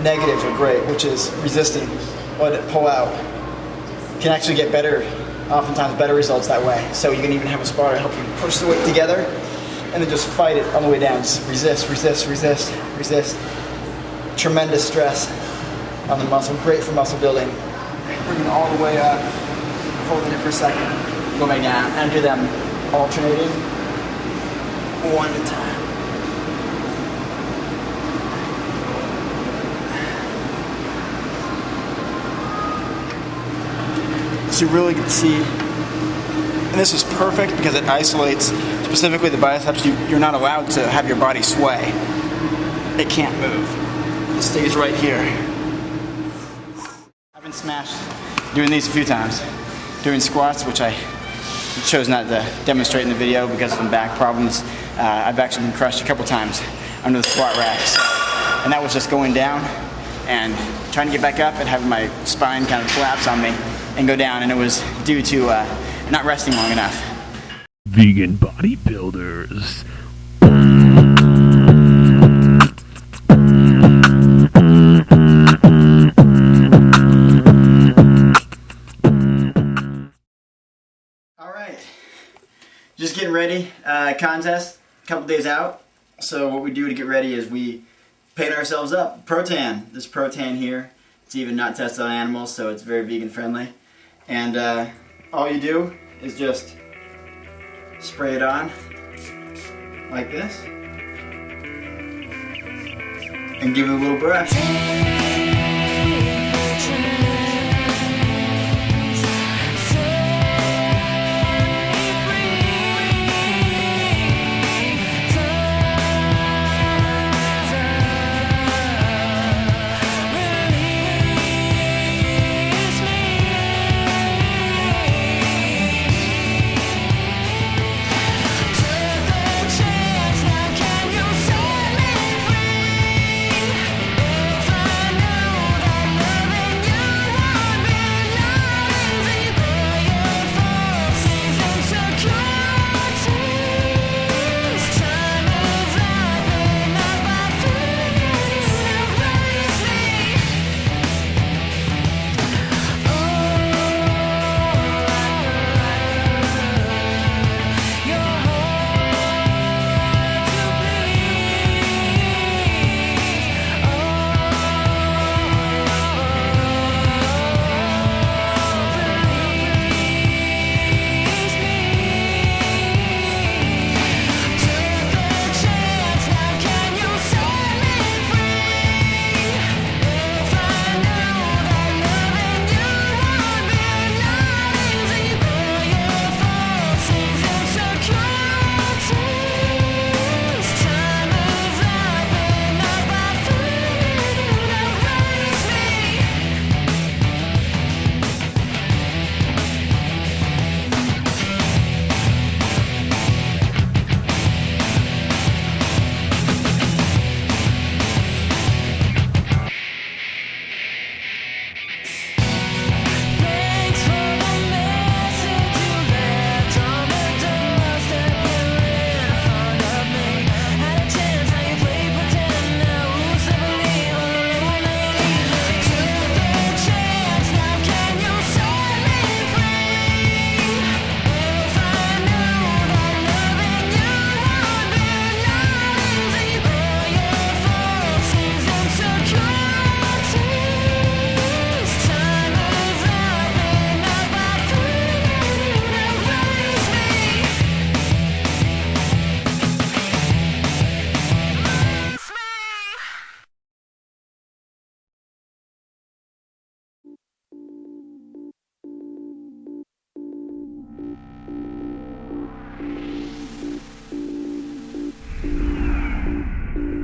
negatives are great, which is resisting, let it pull out. You can actually get better, oftentimes better results that way. So you can even have a spotter help you push the weight together, and then just fight it on the way down. Just resist. Tremendous stress on the muscle. Great for muscle building. Bring it all the way up, holding it for a second, go back down, and do them alternating, one at a time. So you really can see, and this is perfect because it isolates specifically the biceps. You're not allowed to have your body sway. It can't move. It stays right here. I've been smashed doing these a few times. Doing squats, which I chose not to demonstrate in the video because of some back problems. I've actually been crushed a couple times under the squat racks. And that was just going down and trying to get back up and having my spine kind of collapse on me and go down, and it was due to not resting long enough. Vegan bodybuilders. Just getting ready, contest, a couple days out. So what we do to get ready is we paint ourselves up. Protan, this Protan here, it's even not tested on animals, so it's very vegan friendly. And all you do is just spray it on like this and give it a little brush.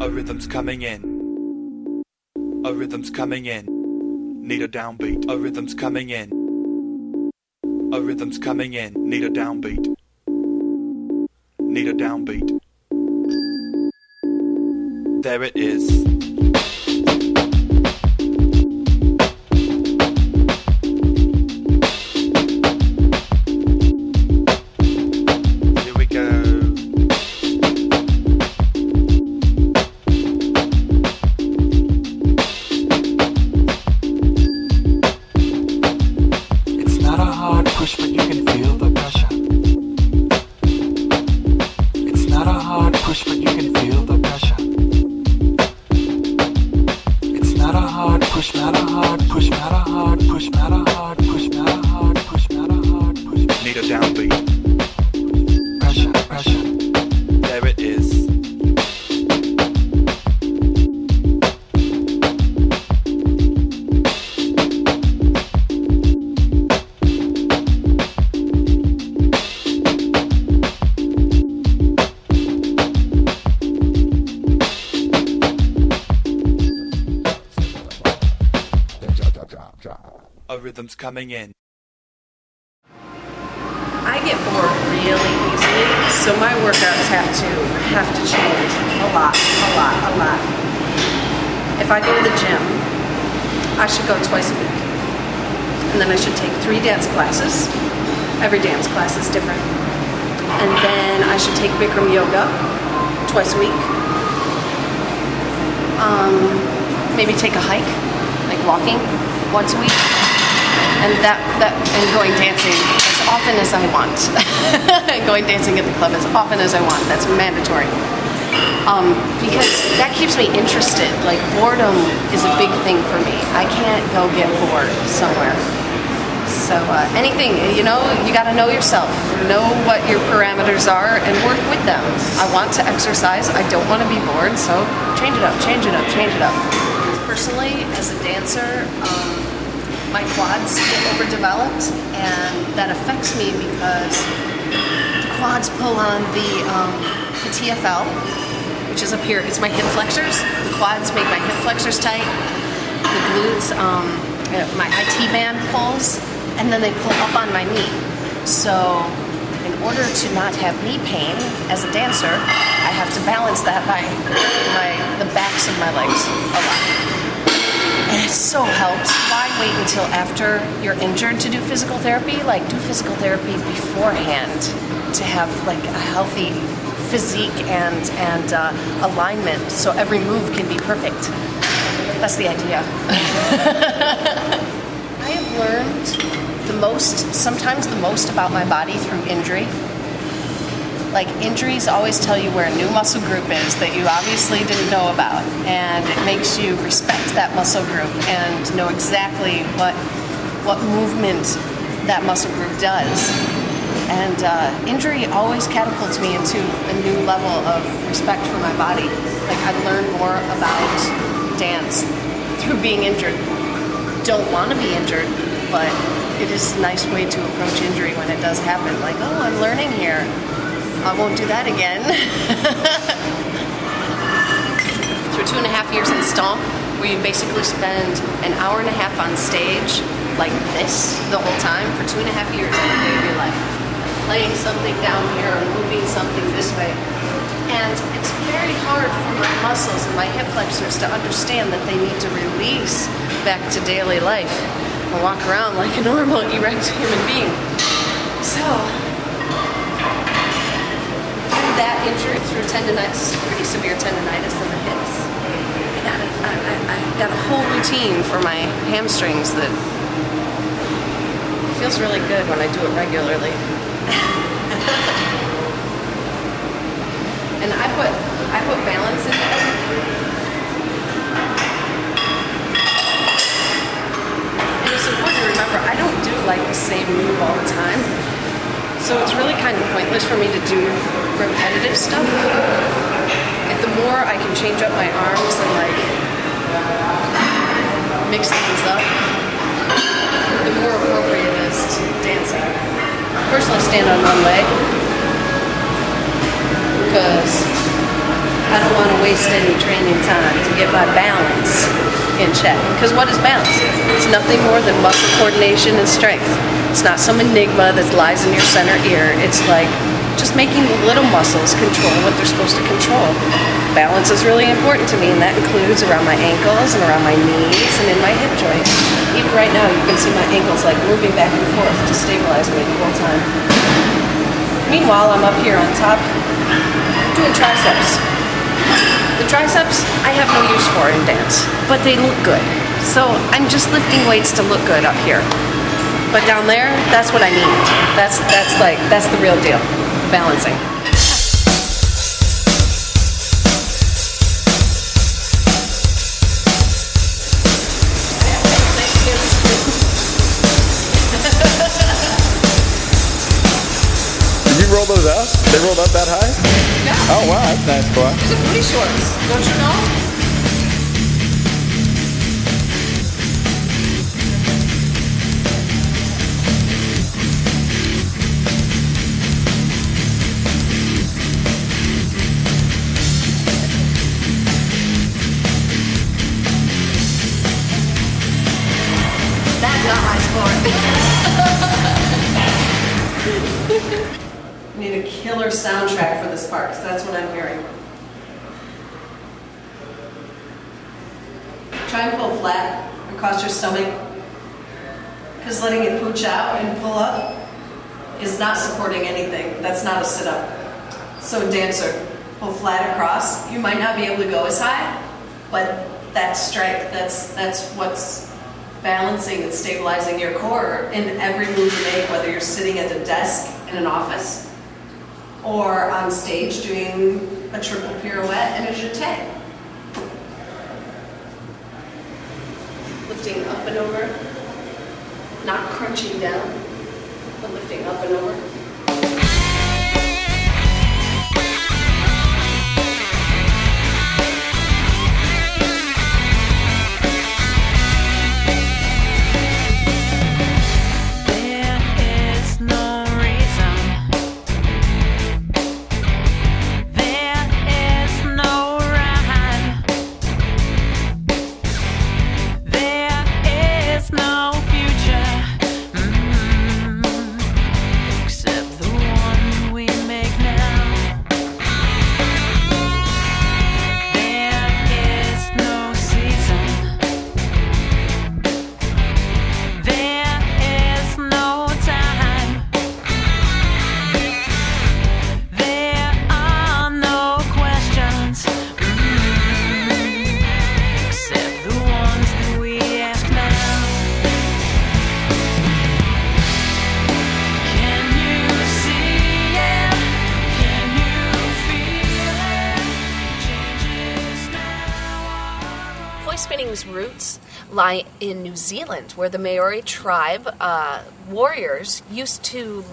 A rhythm's coming in. A rhythm's coming in. Need a downbeat. A rhythm's coming in. A rhythm's coming in. Need a downbeat. Need a downbeat. There it is. Coming in. I get bored really easily, so my workouts have to change a lot. If I go to the gym, I should go twice a week, and then I should take 3 dance classes. Every dance class is different, and then I should take Bikram yoga twice a week. Maybe take a hike, like walking, once a week. And and going dancing as often as I want. Going dancing at the club as often as I want. That's mandatory. Because that keeps me interested. Like, boredom is a big thing for me. I can't go get bored somewhere. So anything, you gotta know yourself. Know what your parameters are and work with them. I want to exercise. I don't want to be bored, so change it up. Personally, as a dancer, my quads get overdeveloped, and that affects me because the quads pull on the TFL, which is up here. It's my hip flexors. The quads make my hip flexors tight. The glutes, my IT band pulls, and then they pull up on my knee. So in order to not have knee pain as a dancer, I have to balance that by working the backs of my legs a lot. And it so helps. Why wait until after you're injured to do physical therapy? Like, do physical therapy beforehand to have like a healthy physique and alignment, so every move can be perfect. That's the idea. I have learned sometimes the most about my body through injury. Like, injuries always tell you where a new muscle group is that you obviously didn't know about, and it makes you respect that muscle group and know exactly what movement that muscle group does. And injury always catapults me into a new level of respect for my body. Like, I learned more about dance through being injured. Don't want to be injured, but it is a nice way to approach injury when it does happen. Like, oh, I'm learning here. I won't do that again. Through 2.5 years in Stomp, where you basically spend an hour and a half on stage like this the whole time for 2.5 years every day of your life. Playing something down here or moving something this way. And it's very hard for my muscles and my hip flexors to understand that they need to release back to daily life and walk around like a normal, erect human being. So, that injury through tendonitis, pretty severe tendonitis in the hips. I got a whole routine for my hamstrings that feels really good when I do it regularly. And I put balance in there. And it's important to remember, I don't do like the same move all the time. So it's really kind of pointless for me to do repetitive stuff. And the more I can change up my arms and like mix things up, the more appropriate it is to dancing. Personally, stand on one leg because I don't want to waste any training time to get my balance in check. Because what is balance? It's nothing more than muscle coordination and strength. It's not some enigma that lies in your center ear. It's like just making the little muscles control what they're supposed to control. Balance is really important to me, and that includes around my ankles and around my knees and in my hip joint. Even right now, you can see my ankles like moving back and forth to stabilize me the whole time. Meanwhile, I'm up here on top doing triceps. The triceps, I have no use for in dance, but they look good. So I'm just lifting weights to look good up here. But down there, that's what I need. That's the real deal. Balancing. Did you roll those up? They rolled up that high? Yeah. Oh wow, that's nice, boy. These are booty shorts, don't you know? That's not my sport. Need a killer soundtrack for this part, because that's what I'm hearing. Try and pull flat across your stomach, because letting it pooch out and pull up is not supporting anything. That's not a sit-up. So dancer, pull flat across. You might not be able to go as high, but that's strength. That's what's balancing and stabilizing your core in every move you make, whether you're sitting at a desk in an office or on stage doing a triple pirouette and a jeté. Lifting up and over, not crunching down, but lifting up and over. Spinning's roots lie in New Zealand, where the Maori tribe warriors used to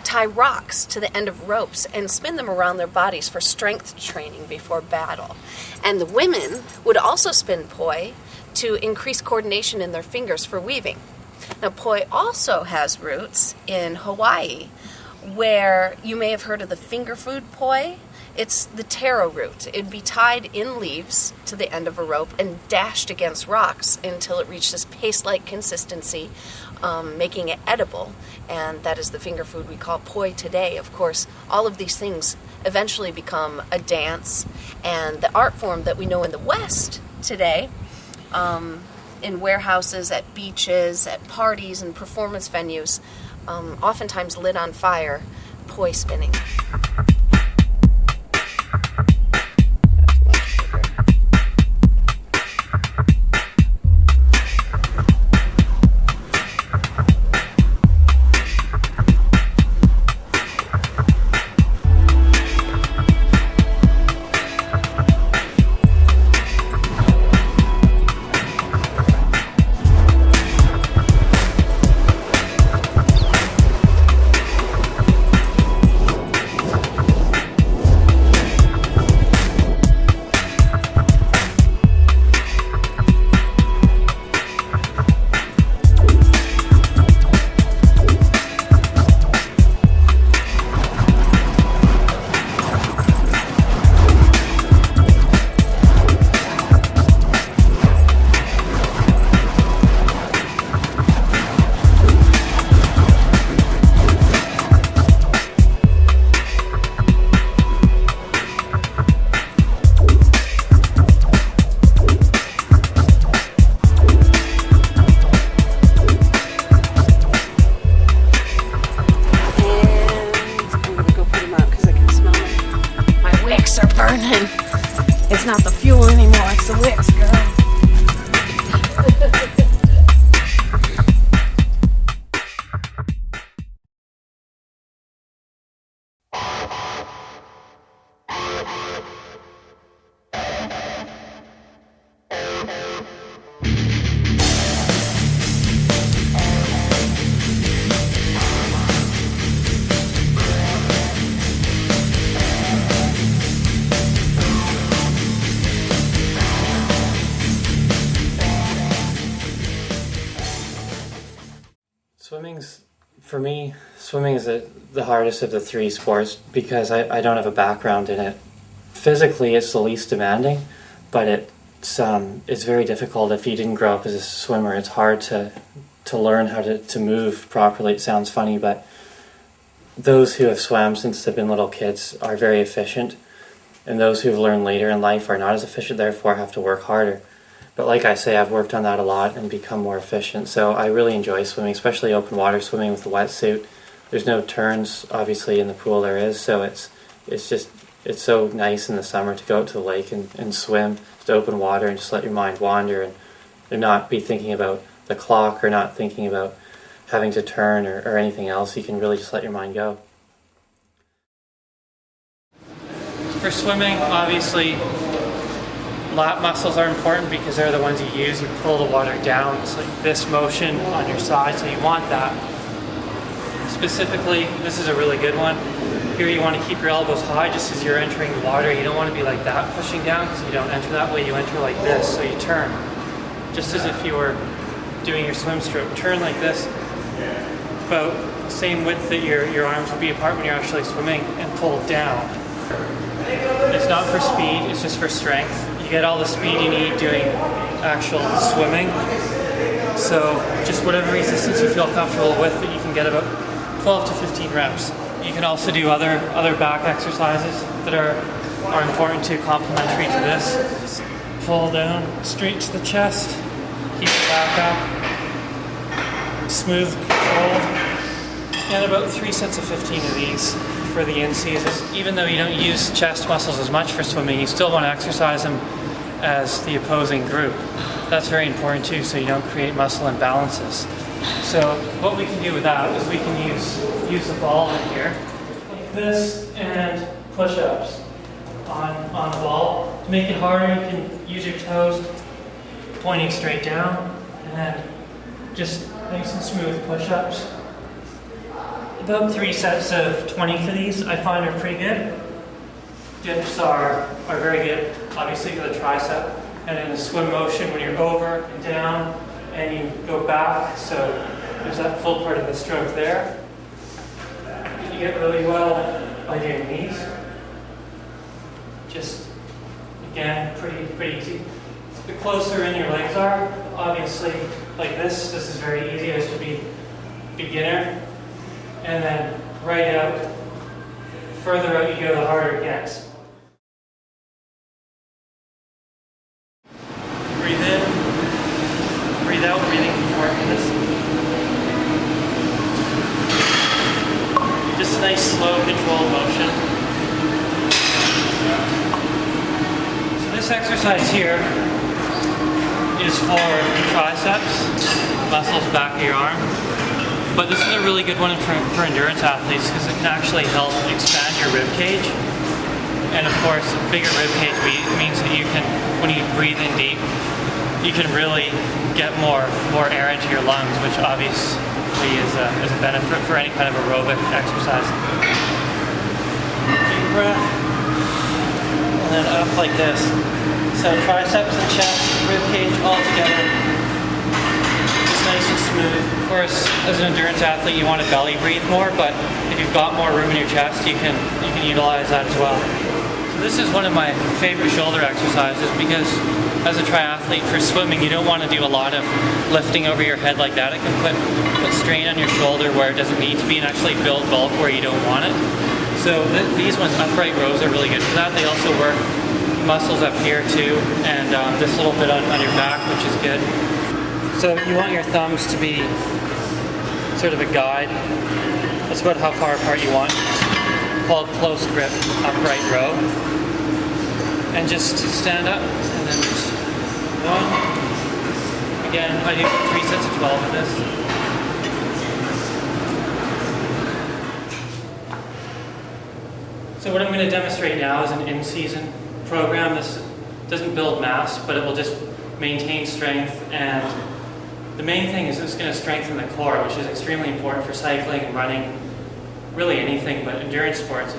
tie rocks to the end of ropes and spin them around their bodies for strength training before battle. And the women would also spin poi to increase coordination in their fingers for weaving. Now, poi also has roots in Hawaii, where you may have heard of the finger food poi. It's the taro root. It'd be tied in leaves to the end of a rope and dashed against rocks until it reached this paste-like consistency, making it edible. And that is the finger food we call poi today. Of course, all of these things eventually become a dance and the art form that we know in the West today, in warehouses, at beaches, at parties and performance venues, oftentimes lit on fire, poi spinning. burning. It's not the fuel anymore, it's the wicks, girl. For me, swimming is the hardest of the three sports because I don't have a background in it. Physically, it's the least demanding, but it's very difficult if you didn't grow up as a swimmer. It's hard to learn how to move properly. It sounds funny, but those who have swam since they've been little kids are very efficient, and those who have learned later in life are not as efficient, therefore have to work harder. But like I say, I've worked on that a lot and become more efficient. So I really enjoy swimming, especially open water swimming with the wetsuit. There's no turns, obviously, in the pool there is, so it's so nice in the summer to go out to the lake and swim, just open water and just let your mind wander and not be thinking about the clock or not thinking about having to turn or anything else. You can really just let your mind go. For swimming, obviously, lat muscles are important because they're the ones you use. You pull the water down. It's like this motion on your side, so you want that. Specifically, this is a really good one. Here you want to keep your elbows high just as you're entering the water. You don't want to be like that pushing down because you don't enter that way. You enter like this, so you turn. Just as if you were doing your swim stroke. Turn like this. About the same width that your arms would be apart when you're actually swimming, and pull down. It's not for speed, it's just for strength. You get all the speed you need doing actual swimming. So just whatever resistance you feel comfortable with, that you can get about 12 to 15 reps. You can also do other back exercises that are important to complementary to this. Just pull down straight to the chest, keep the back up, smooth control, and about 3 sets of 15 of these for the in-seasons. Even though you don't use chest muscles as much for swimming, you still want to exercise them as the opposing group. That's very important too, so you don't create muscle imbalances. So what we can do with that is we can use the ball in here, like this, and push-ups on the ball. To make it harder, you can use your toes pointing straight down, and just nice and smooth push-ups. About 3 sets of 20 for these I find are pretty good. Dips are very good, obviously for the tricep. And in the swim motion, when you're over and down and you go back, so there's that full part of the stroke there. You get really well by doing these. Just, again, pretty easy. The closer in your legs are, obviously, like this is very easy. This would be beginner. And then right out, further out you go, the harder it gets. Breathe in, breathe out, breathing important. Just a nice, slow, controlled motion. So this exercise here is for triceps, muscles back of your arm. But this is a really good one for endurance athletes because it can actually help expand your rib cage. And of course, bigger rib cage means that you can, when you breathe in deep, you can really get more air into your lungs, which obviously is a benefit for any kind of aerobic exercise. Deep breath, and then up like this. So triceps and chest, rib cage all together. Nice and smooth. Of course, as an endurance athlete, you want to belly breathe more, but if you've got more room in your chest, you can utilize that as well. So this is one of my favorite shoulder exercises because as a triathlete for swimming, you don't want to do a lot of lifting over your head like that. It can put strain on your shoulder where it doesn't need to be and actually build bulk where you don't want it. So these ones, upright rows, are really good for that. They also work muscles up here too, and this little bit on your back, which is good. So you want your thumbs to be sort of a guide. That's about how far apart you want. It's called close grip upright row. and just stand up, and then just 1. Again, I do 3 sets of 12 of this. So what I'm going to demonstrate now is an in-season program. This doesn't build mass, but it will just maintain strength, and the main thing is it's going to strengthen the core, which is extremely important for cycling and running, really anything, but endurance sports,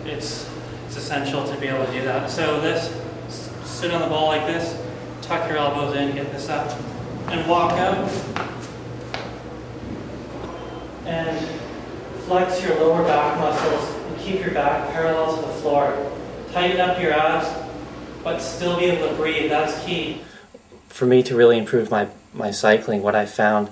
it's essential to be able to do that. So this, sit on the ball like this, tuck your elbows in, get this up, and walk out, and flex your lower back muscles, and keep your back parallel to the floor. Tighten up your abs, but still be able to breathe. That's key. For me to really improve my cycling, what I found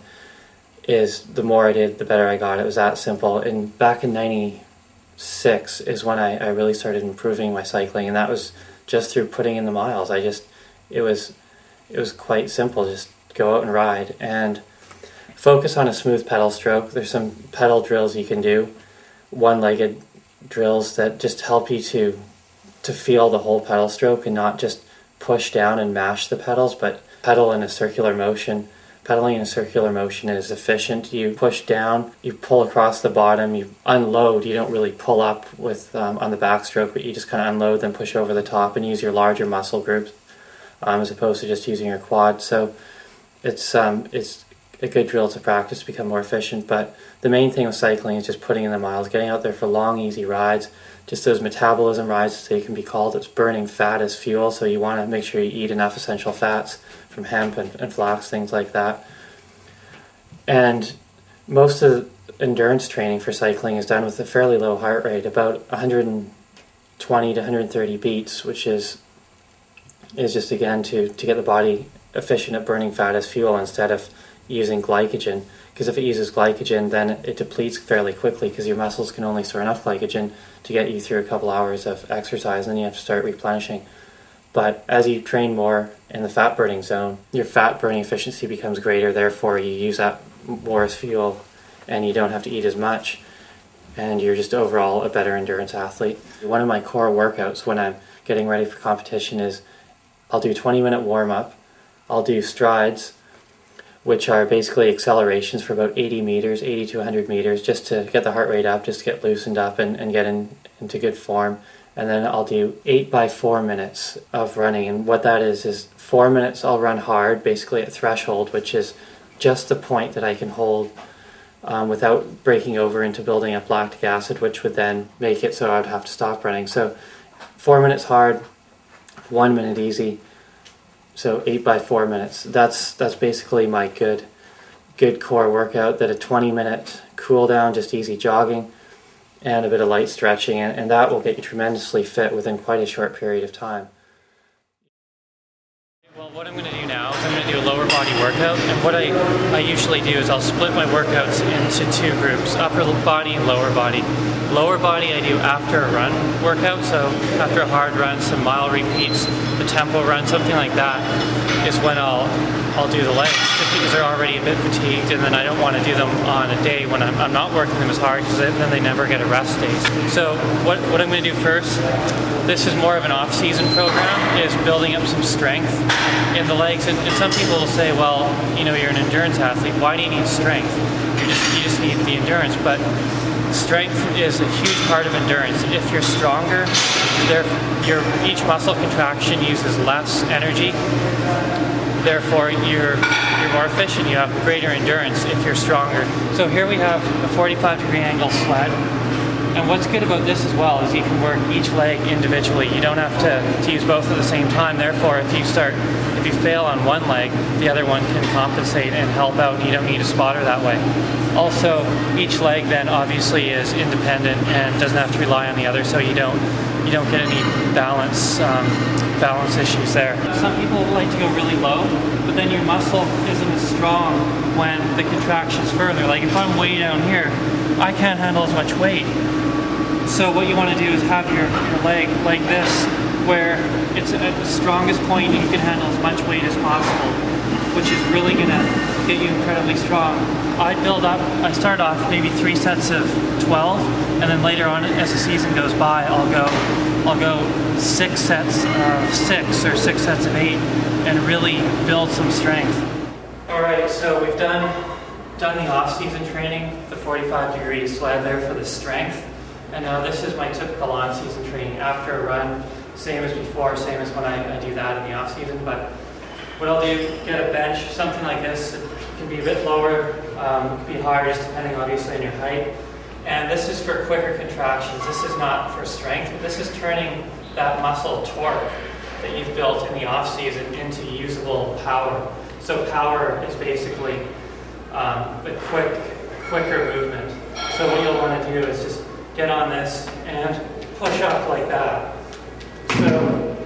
is the more I did, the better I got. It was that simple. And back in '96 is when I really started improving my cycling, and that was just through putting in the miles. It was quite simple. Just go out and ride and focus on a smooth pedal stroke. There's some pedal drills you can do, one-legged drills that just help you to feel the whole pedal stroke and not just push down and mash the pedals, but pedal in a circular motion. Pedaling in a circular motion is efficient. You push down, you pull across the bottom, you unload. You don't really pull up with on the backstroke, but you just kind of unload, then push over the top and use your larger muscle groups as opposed to just using your quad. So it's a good drill to practice to become more efficient. But the main thing with cycling is just putting in the miles, getting out there for long, easy rides. Just those metabolism rides, as they can be called. It's burning fat as fuel, so you want to make sure you eat enough essential fats from hemp and flax, things like that. And most of the endurance training for cycling is done with a fairly low heart rate, about 120 to 130 beats, which is just, again, to get the body efficient at burning fat as fuel instead of using glycogen. Because if it uses glycogen, then it depletes fairly quickly, because your muscles can only store enough glycogen to get you through a couple hours of exercise, and then you have to start replenishing. But as you train more in the fat burning zone, your fat burning efficiency becomes greater, therefore you use that more as fuel and you don't have to eat as much, and you're just overall a better endurance athlete. One of my core workouts when I'm getting ready for competition is I'll do 20-minute warm-up, I'll do strides, which are basically accelerations for about 80 meters, 80 to 100 meters, just to get the heart rate up, just to get loosened up and get into good form. And then I'll do 8 by 4 minutes of running. And what that is 4 minutes I'll run hard, basically at threshold, which is just the point that I can hold without breaking over into building up lactic acid, which would then make it so I'd have to stop running. So 4 minutes hard, 1 minute easy. So 8 by 4 minutes. That's basically my good core workout. That a 20-minute cool down, just easy jogging, and a bit of light stretching, and that will get you tremendously fit within quite a short period of time. Well, what I'm going to do now is I'm going to do a lower body workout, and what I usually do is I'll split my workouts into 2 groups, upper body and lower body. Lower body I do after a run workout, so after a hard run, some mile repeats, the tempo run, something like that is when I'll do the legs, just because they're already a bit fatigued, and then I don't want to do them on a day when I'm not working them as hard, because then they never get a rest day. So what I'm going to do first, this is more of an off-season program, is building up some strength in the legs. And some people will say, well, you know, you're an endurance athlete, why do you need strength? You just need the endurance. But strength is a huge part of endurance. If you're stronger, each muscle contraction uses less energy. Therefore, you're more efficient. You have greater endurance if you're stronger. So here we have a 45-degree angle sled. And what's good about this as well is you can work each leg individually. You don't have to use both at the same time. Therefore, if you fail on one leg, the other one can compensate and help out, and you don't need a spotter that way. Also, each leg then obviously is independent and doesn't have to rely on the other, so you don't get any balance issues there. Some people like to go really low, but then your muscle isn't as strong when the contraction's further. Like if I'm way down here, I can't handle as much weight. So what you want to do is have your leg like this, where it's at the strongest point and you can handle as much weight as possible, which is really going to get you incredibly strong. I start off maybe 3 sets of 12, and then later on as the season goes by, I'll go 6 sets of 6 or 6 sets of 8 and really build some strength. All right, so we've done the off-season training, the 45 degrees, so I'm there for the strength. And now this is my typical on-season training. After a run, same as before, same as when I do that in the off-season. But what I'll do, get a bench, something like this. It can be a bit lower, it can be higher, just depending obviously on your height. And this is for quicker contractions. This is not for strength, but this is turning that muscle torque that you've built in the off-season into usable power. So power is basically the quicker movement. So what you'll want to do is just get on this and push up like that. So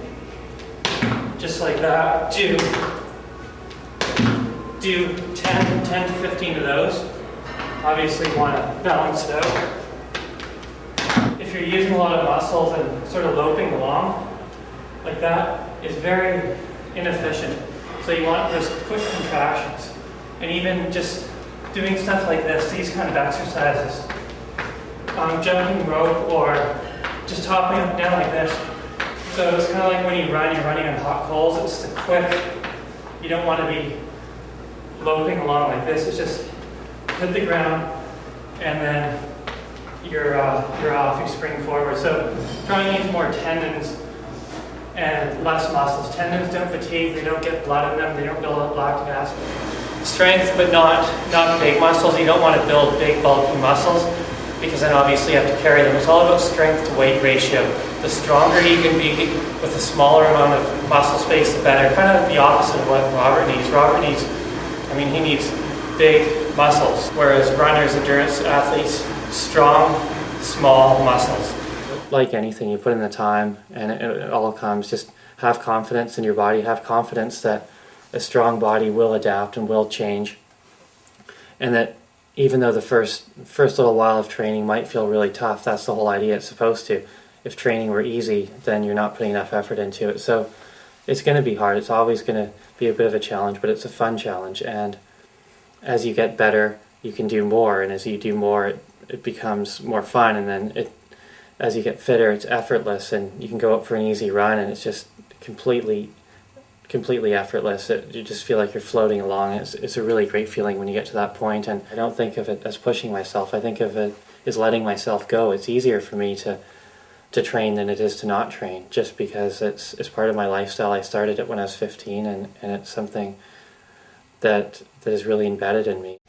just like that, do 10 to 15 of those. Obviously you want to balance it out. If you're using a lot of muscles and sort of loping along like that, it's very inefficient. So you want those quick contractions. And even just doing stuff like this, these kind of exercises, jumping rope or just hopping up and down like this. So it's kind of like when you run, you're running on hot coals. It's the quick. You don't want to be loping along like this. It's just hit the ground and then you're off. You spring forward. So try and use more tendons and less muscles. Tendons don't fatigue. They don't get blood in them. They don't build up lactic acid. Strength, but not big muscles. You don't want to build big, bulky muscles because then obviously you have to carry them. It's all about strength to weight ratio. The stronger you can be with a smaller amount of muscle space, the better. Kind of the opposite of what Robert needs. He needs big muscles, whereas runners, endurance athletes, strong, small muscles. Like anything, you put in the time and it all comes. Just have confidence in your body, have confidence that a strong body will adapt and will change, and that even though the first little while of training might feel really tough, that's the whole idea. It's supposed to. If training were easy, then you're not putting enough effort into it. So it's going to be hard. It's always going to be a bit of a challenge, but it's a fun challenge. And as you get better, you can do more, and as you do more, it becomes more fun. And then as you get fitter, it's effortless, and you can go out for an easy run, and it's just completely effortless. You just feel like you're floating along. It's a really great feeling when you get to that point, and I don't think of it as pushing myself. I think of it as letting myself go. It's easier for me to train than it is to not train, just because it's part of my lifestyle. I started it when I was 15, and it's something that is really embedded in me.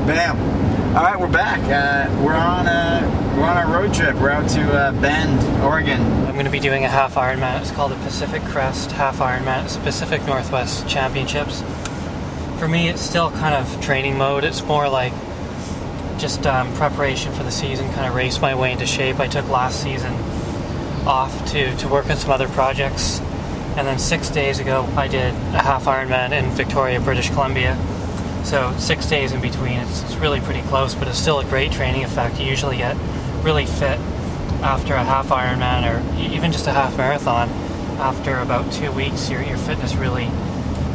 Bam! All right, we're back. We're on our road trip. We're out to Bend, Oregon. I'm going to be doing a half Ironman. It's called the Pacific Crest Half Ironman. It's Pacific Northwest Championships. For me, it's still kind of training mode. It's more like just preparation for the season, kind of race my way into shape. I took last season off to work on some other projects, and then 6 days ago I did a half Ironman in Victoria, British Columbia. So 6 days in between. It's really pretty close, but it's still a great training effect. You usually get really fit after a half Ironman or even just a half marathon. After about 2 weeks, your fitness really,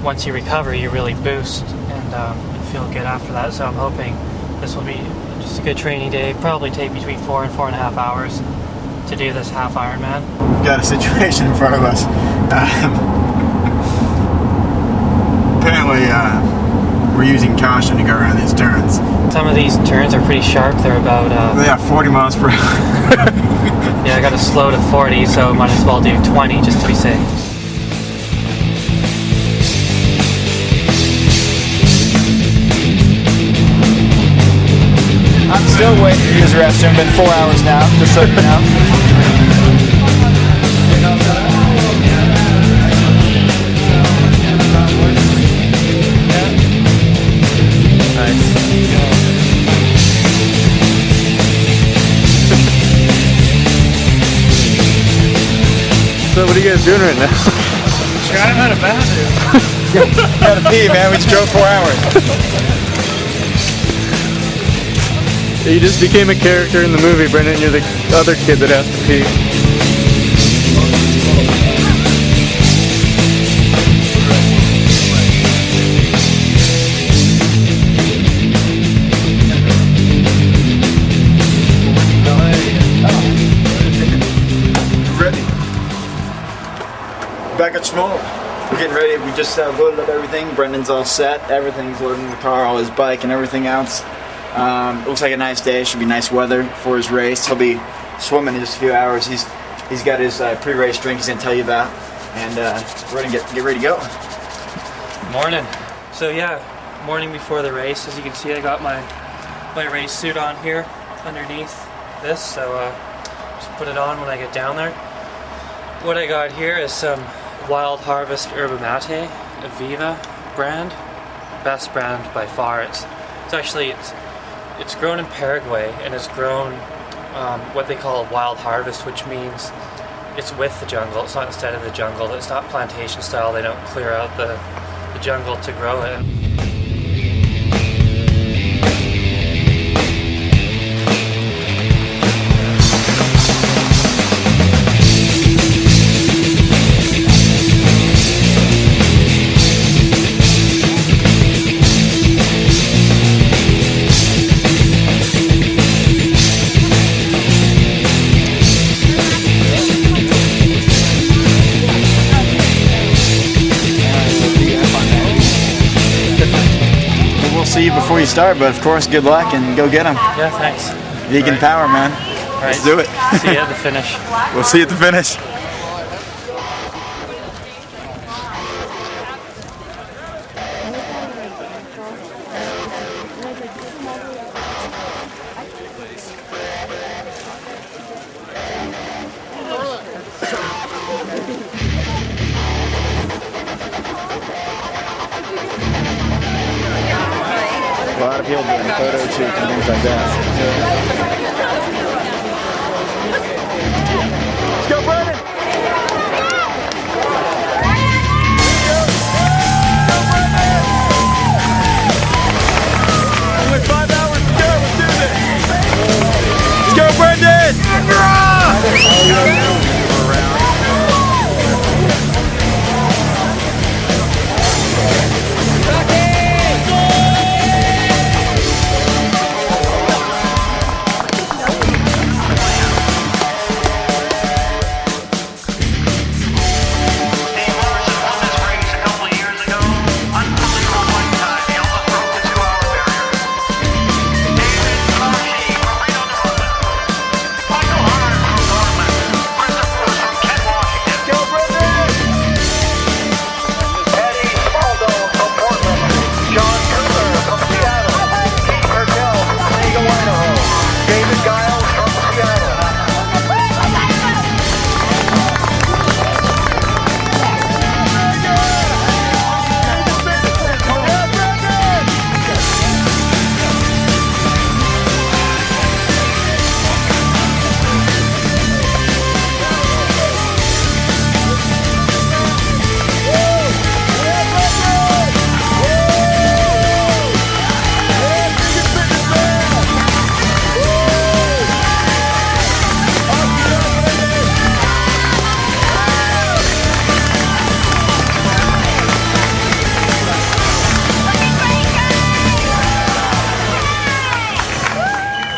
once you recover, you really boost and you feel good after that. So I'm hoping this will be just a good training day. Probably take between 4 and 4.5 hours to do this half Ironman. We've got a situation in front of us. Apparently, we're using caution to go around these turns. Some of these turns are pretty sharp. They're about... they have 40 miles per hour. Yeah, I got to slow to 40, so might as well do 20 just to be safe. use the restroom. Been 4 hours now, just so you know. So what are you guys doing right now? Trying out a bathroom. Gotta pee, man. We just drove 4 hours. You just became a character in the movie, Brendan. You're the other kid that has to pee. Back at Schmoll. We're getting ready. We just loaded up everything. Brendan's all set. Everything's loaded in the car, all his bike and everything else. Looks like a nice day. Should be nice weather for his race. He'll be swimming in just a few hours. He's got his pre-race drink he's gonna tell you about, and we're gonna get ready to go. Morning. So yeah, morning before the race. As you can see, I got my race suit on here underneath this, so just put it on when I get down there. What I got here is some Wild Harvest Yerba Mate, Aviva brand, best brand by far. It's grown in Paraguay, and it's grown what they call wild harvest, which means it's with the jungle. It's not instead of the jungle. It's not plantation style. They don't clear out the jungle to grow it. See you before you start, but of course, good luck and go get them. Yeah, thanks. Vegan power, man. Let's do it. See you at the finish. We'll see you at the finish. A lot of people doing photo shoots and things like that. Let's go, Brendan! Only 5 hours to go. Let's do this. Let's go, Brendan!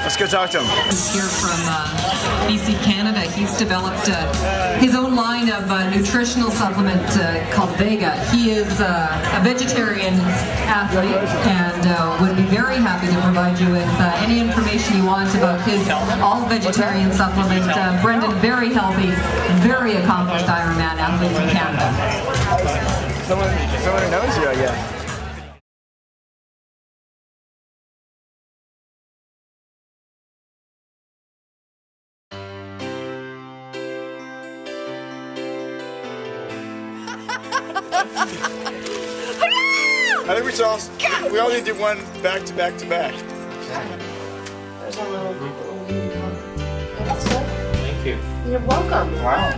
Let's go talk to him. He's here from BC, Canada. He's developed his own line of nutritional supplement called Vega. He is a vegetarian athlete and would be very happy to provide you with any information you want about his all-vegetarian supplement. Brendan, very healthy, very accomplished Ironman athlete from Canada. Someone who knows you, I guess. I think we all need to do one back to back to back. There's a little Thank you. You're welcome. Wow.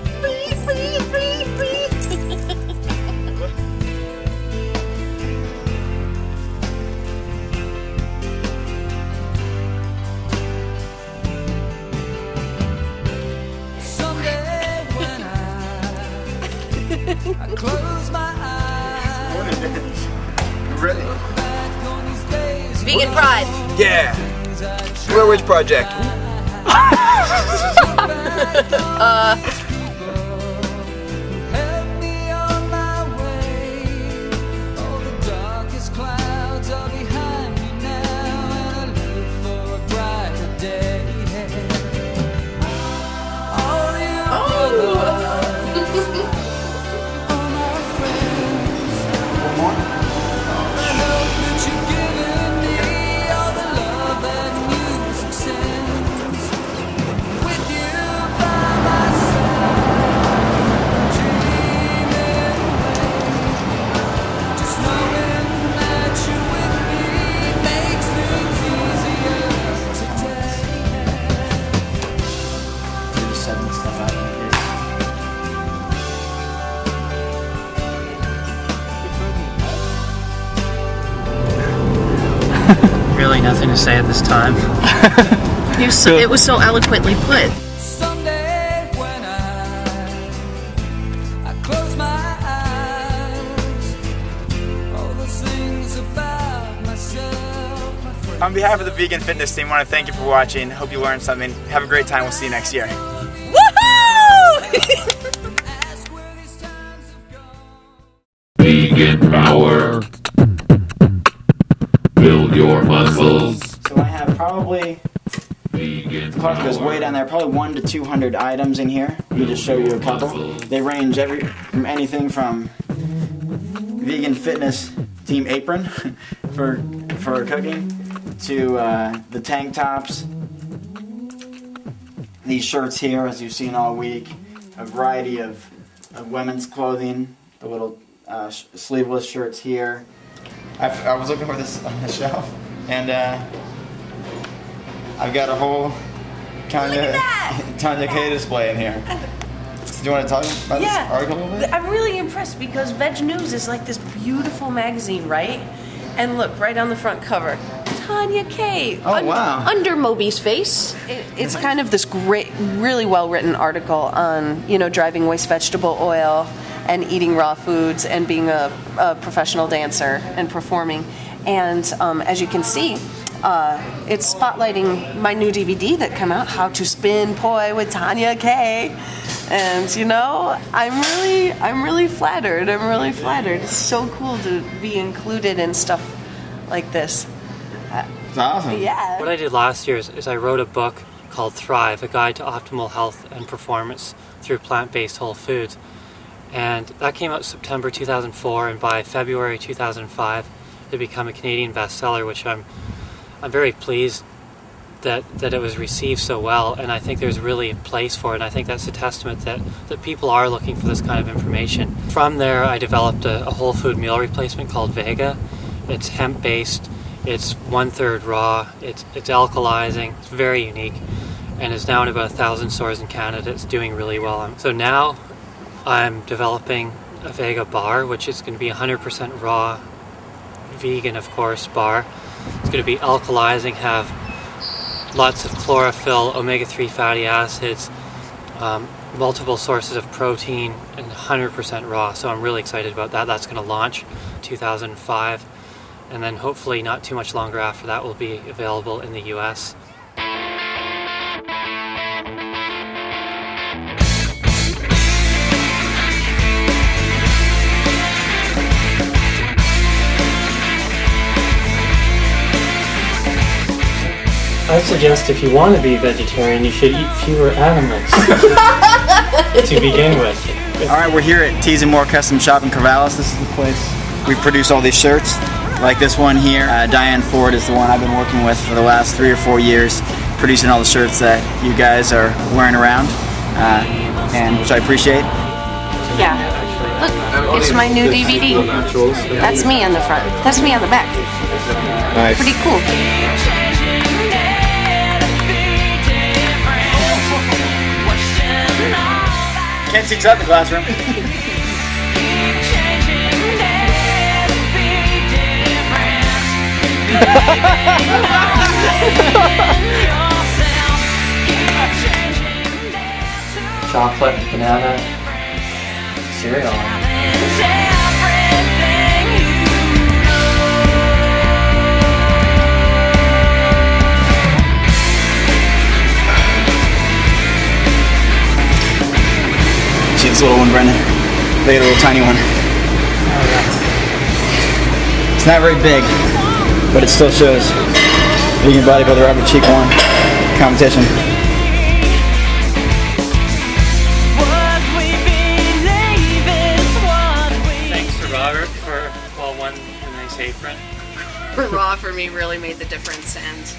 Someday when I close my eyes. Ready? Vegan pride. Yeah. Blair Witch Project. Help me on my way. All the darkest clouds are behind me now, and I look for a brighter day. All your brothers, all my friends. One more. I hope that you're giving me all the love that music sends. With you by my side, dreaming away. Just knowing that you're with me makes things easier today. Just setting stuff out in case. Really nothing to say at this time. It was so eloquently put. Someday when I close my eyes, all the things about myself, my friends. On behalf of the Vegan Fitness team, I want to thank you for watching. Hope you learned something. Have a great time. We'll see you next year. Ask where these times have gone. Vegan power. Build your muscles. So I have probably, the cost goes way down there, probably 100 to 200 items in here. Let me just show you a couple. They range from anything from Vegan Fitness Team apron for cooking to the tank tops. These shirts here, as you've seen all week, a variety of women's clothing, the little sleeveless shirts here. I was looking for this on the shelf, and I've got a whole Tanya K display in here. Do you want to talk about this article a little bit? I'm really impressed because Veg News is like this beautiful magazine, right? And look, right on the front cover, Tanya K. Oh, wow. Under Moby's face. It's kind of this great, really well-written article on, driving waste vegetable oil and eating raw foods and being a professional dancer and performing. And as you can see, it's spotlighting my new DVD that came out, How to Spin Poi with Tanya K. And I'm really flattered. I'm really flattered. It's so cool to be included in stuff like this. It's awesome. Yeah. What I did last year is I wrote a book called Thrive, A Guide to Optimal Health and Performance Through Plant-Based Whole Foods. And that came out September 2004, and by February 2005 it became a Canadian bestseller, which I'm very pleased that it was received so well, and I think there's really a place for it, and I think that's a testament that people are looking for this kind of information. From there I developed a whole food meal replacement called Vega. It's hemp-based, it's 1/3 raw, it's alkalizing, it's very unique, and it's now in about 1,000 stores in Canada. It's doing really well. So now I'm developing a Vega bar, which is going to be 100% raw, vegan of course, bar. It's going to be alkalizing, have lots of chlorophyll, omega-3 fatty acids, multiple sources of protein, and 100% raw. So I'm really excited about that. That's going to launch 2005, and then hopefully not too much longer after that will be available in the US. I suggest if you want to be vegetarian, you should eat fewer animals to begin with. Alright, we're here at Tees & More Custom Shop in Corvallis. This is the place we've produced all these shirts. Like this one here, Diane Ford is the one I've been working with for the last 3 or 4 years, producing all the shirts that you guys are wearing around, and which I appreciate. Yeah. Look, It's my new DVD. That's me on the front. That's me on the back. Nice. Pretty cool. Can't teach that in the classroom. Chocolate, banana, cereal. See this little one, Brendan? Look at the little tiny one. It's not very big, but it still shows. Vegan bodybuilder Robert Cheek won competition. Thanks to Robert for, well, one, a nice apron. Raw for me really made the difference, and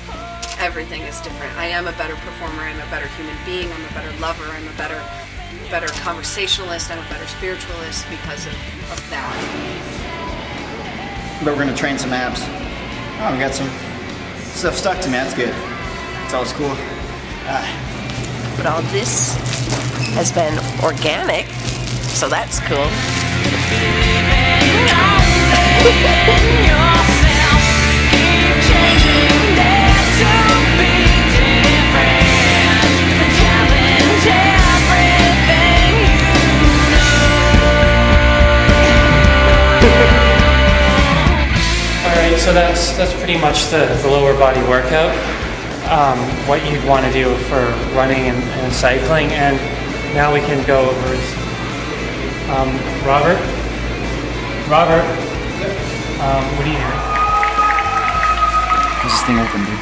everything is different. I am a better performer, I'm a better human being, I'm a better lover, I'm a better conversationalist, I'm a better spiritualist because of that. But we're gonna train some abs. Oh, we got some stuff stuck to me, that's good. It's always cool. But all this has been organic, so that's cool. Alright, so that's pretty much the lower body workout. What you'd want to do for running and cycling, and now we can go over Robert, what do you hear? How's this thing open, dude?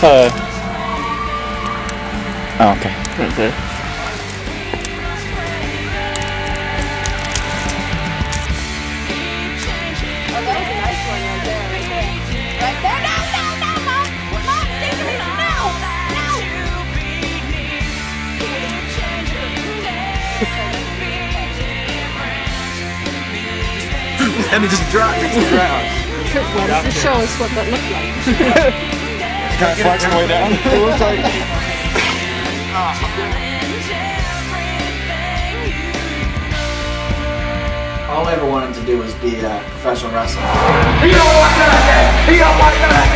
Oh, okay. Okay. And it just dropped into the ground. Why does it show us what that looked like? Kind of flex way down. It looks like. All I ever wanted to do was be a professional wrestler. You don't want none of that! You don't want none of that!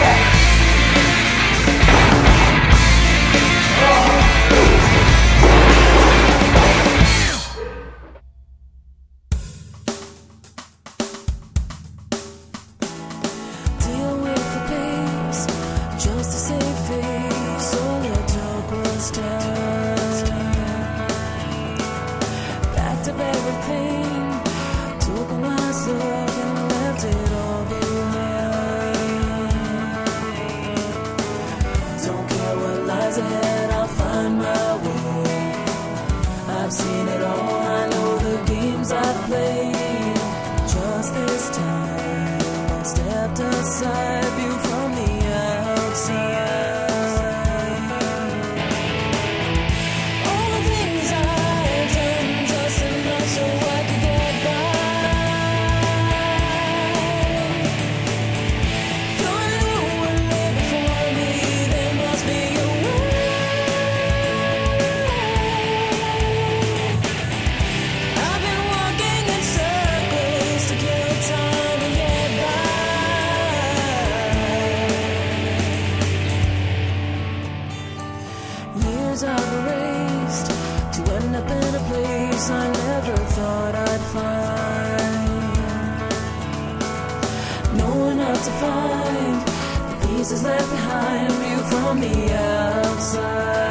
I've seen it all, I know the games I've played. Just this time, I stepped aside, view from the outside. All the things I've done, just enough so I could get by. Though I know what lay before me, there must be a way. I've been walking in circles to kill time and get by. Years I've erased to end up in a place I never thought I'd find. No one out to find the pieces left behind, view from the outside.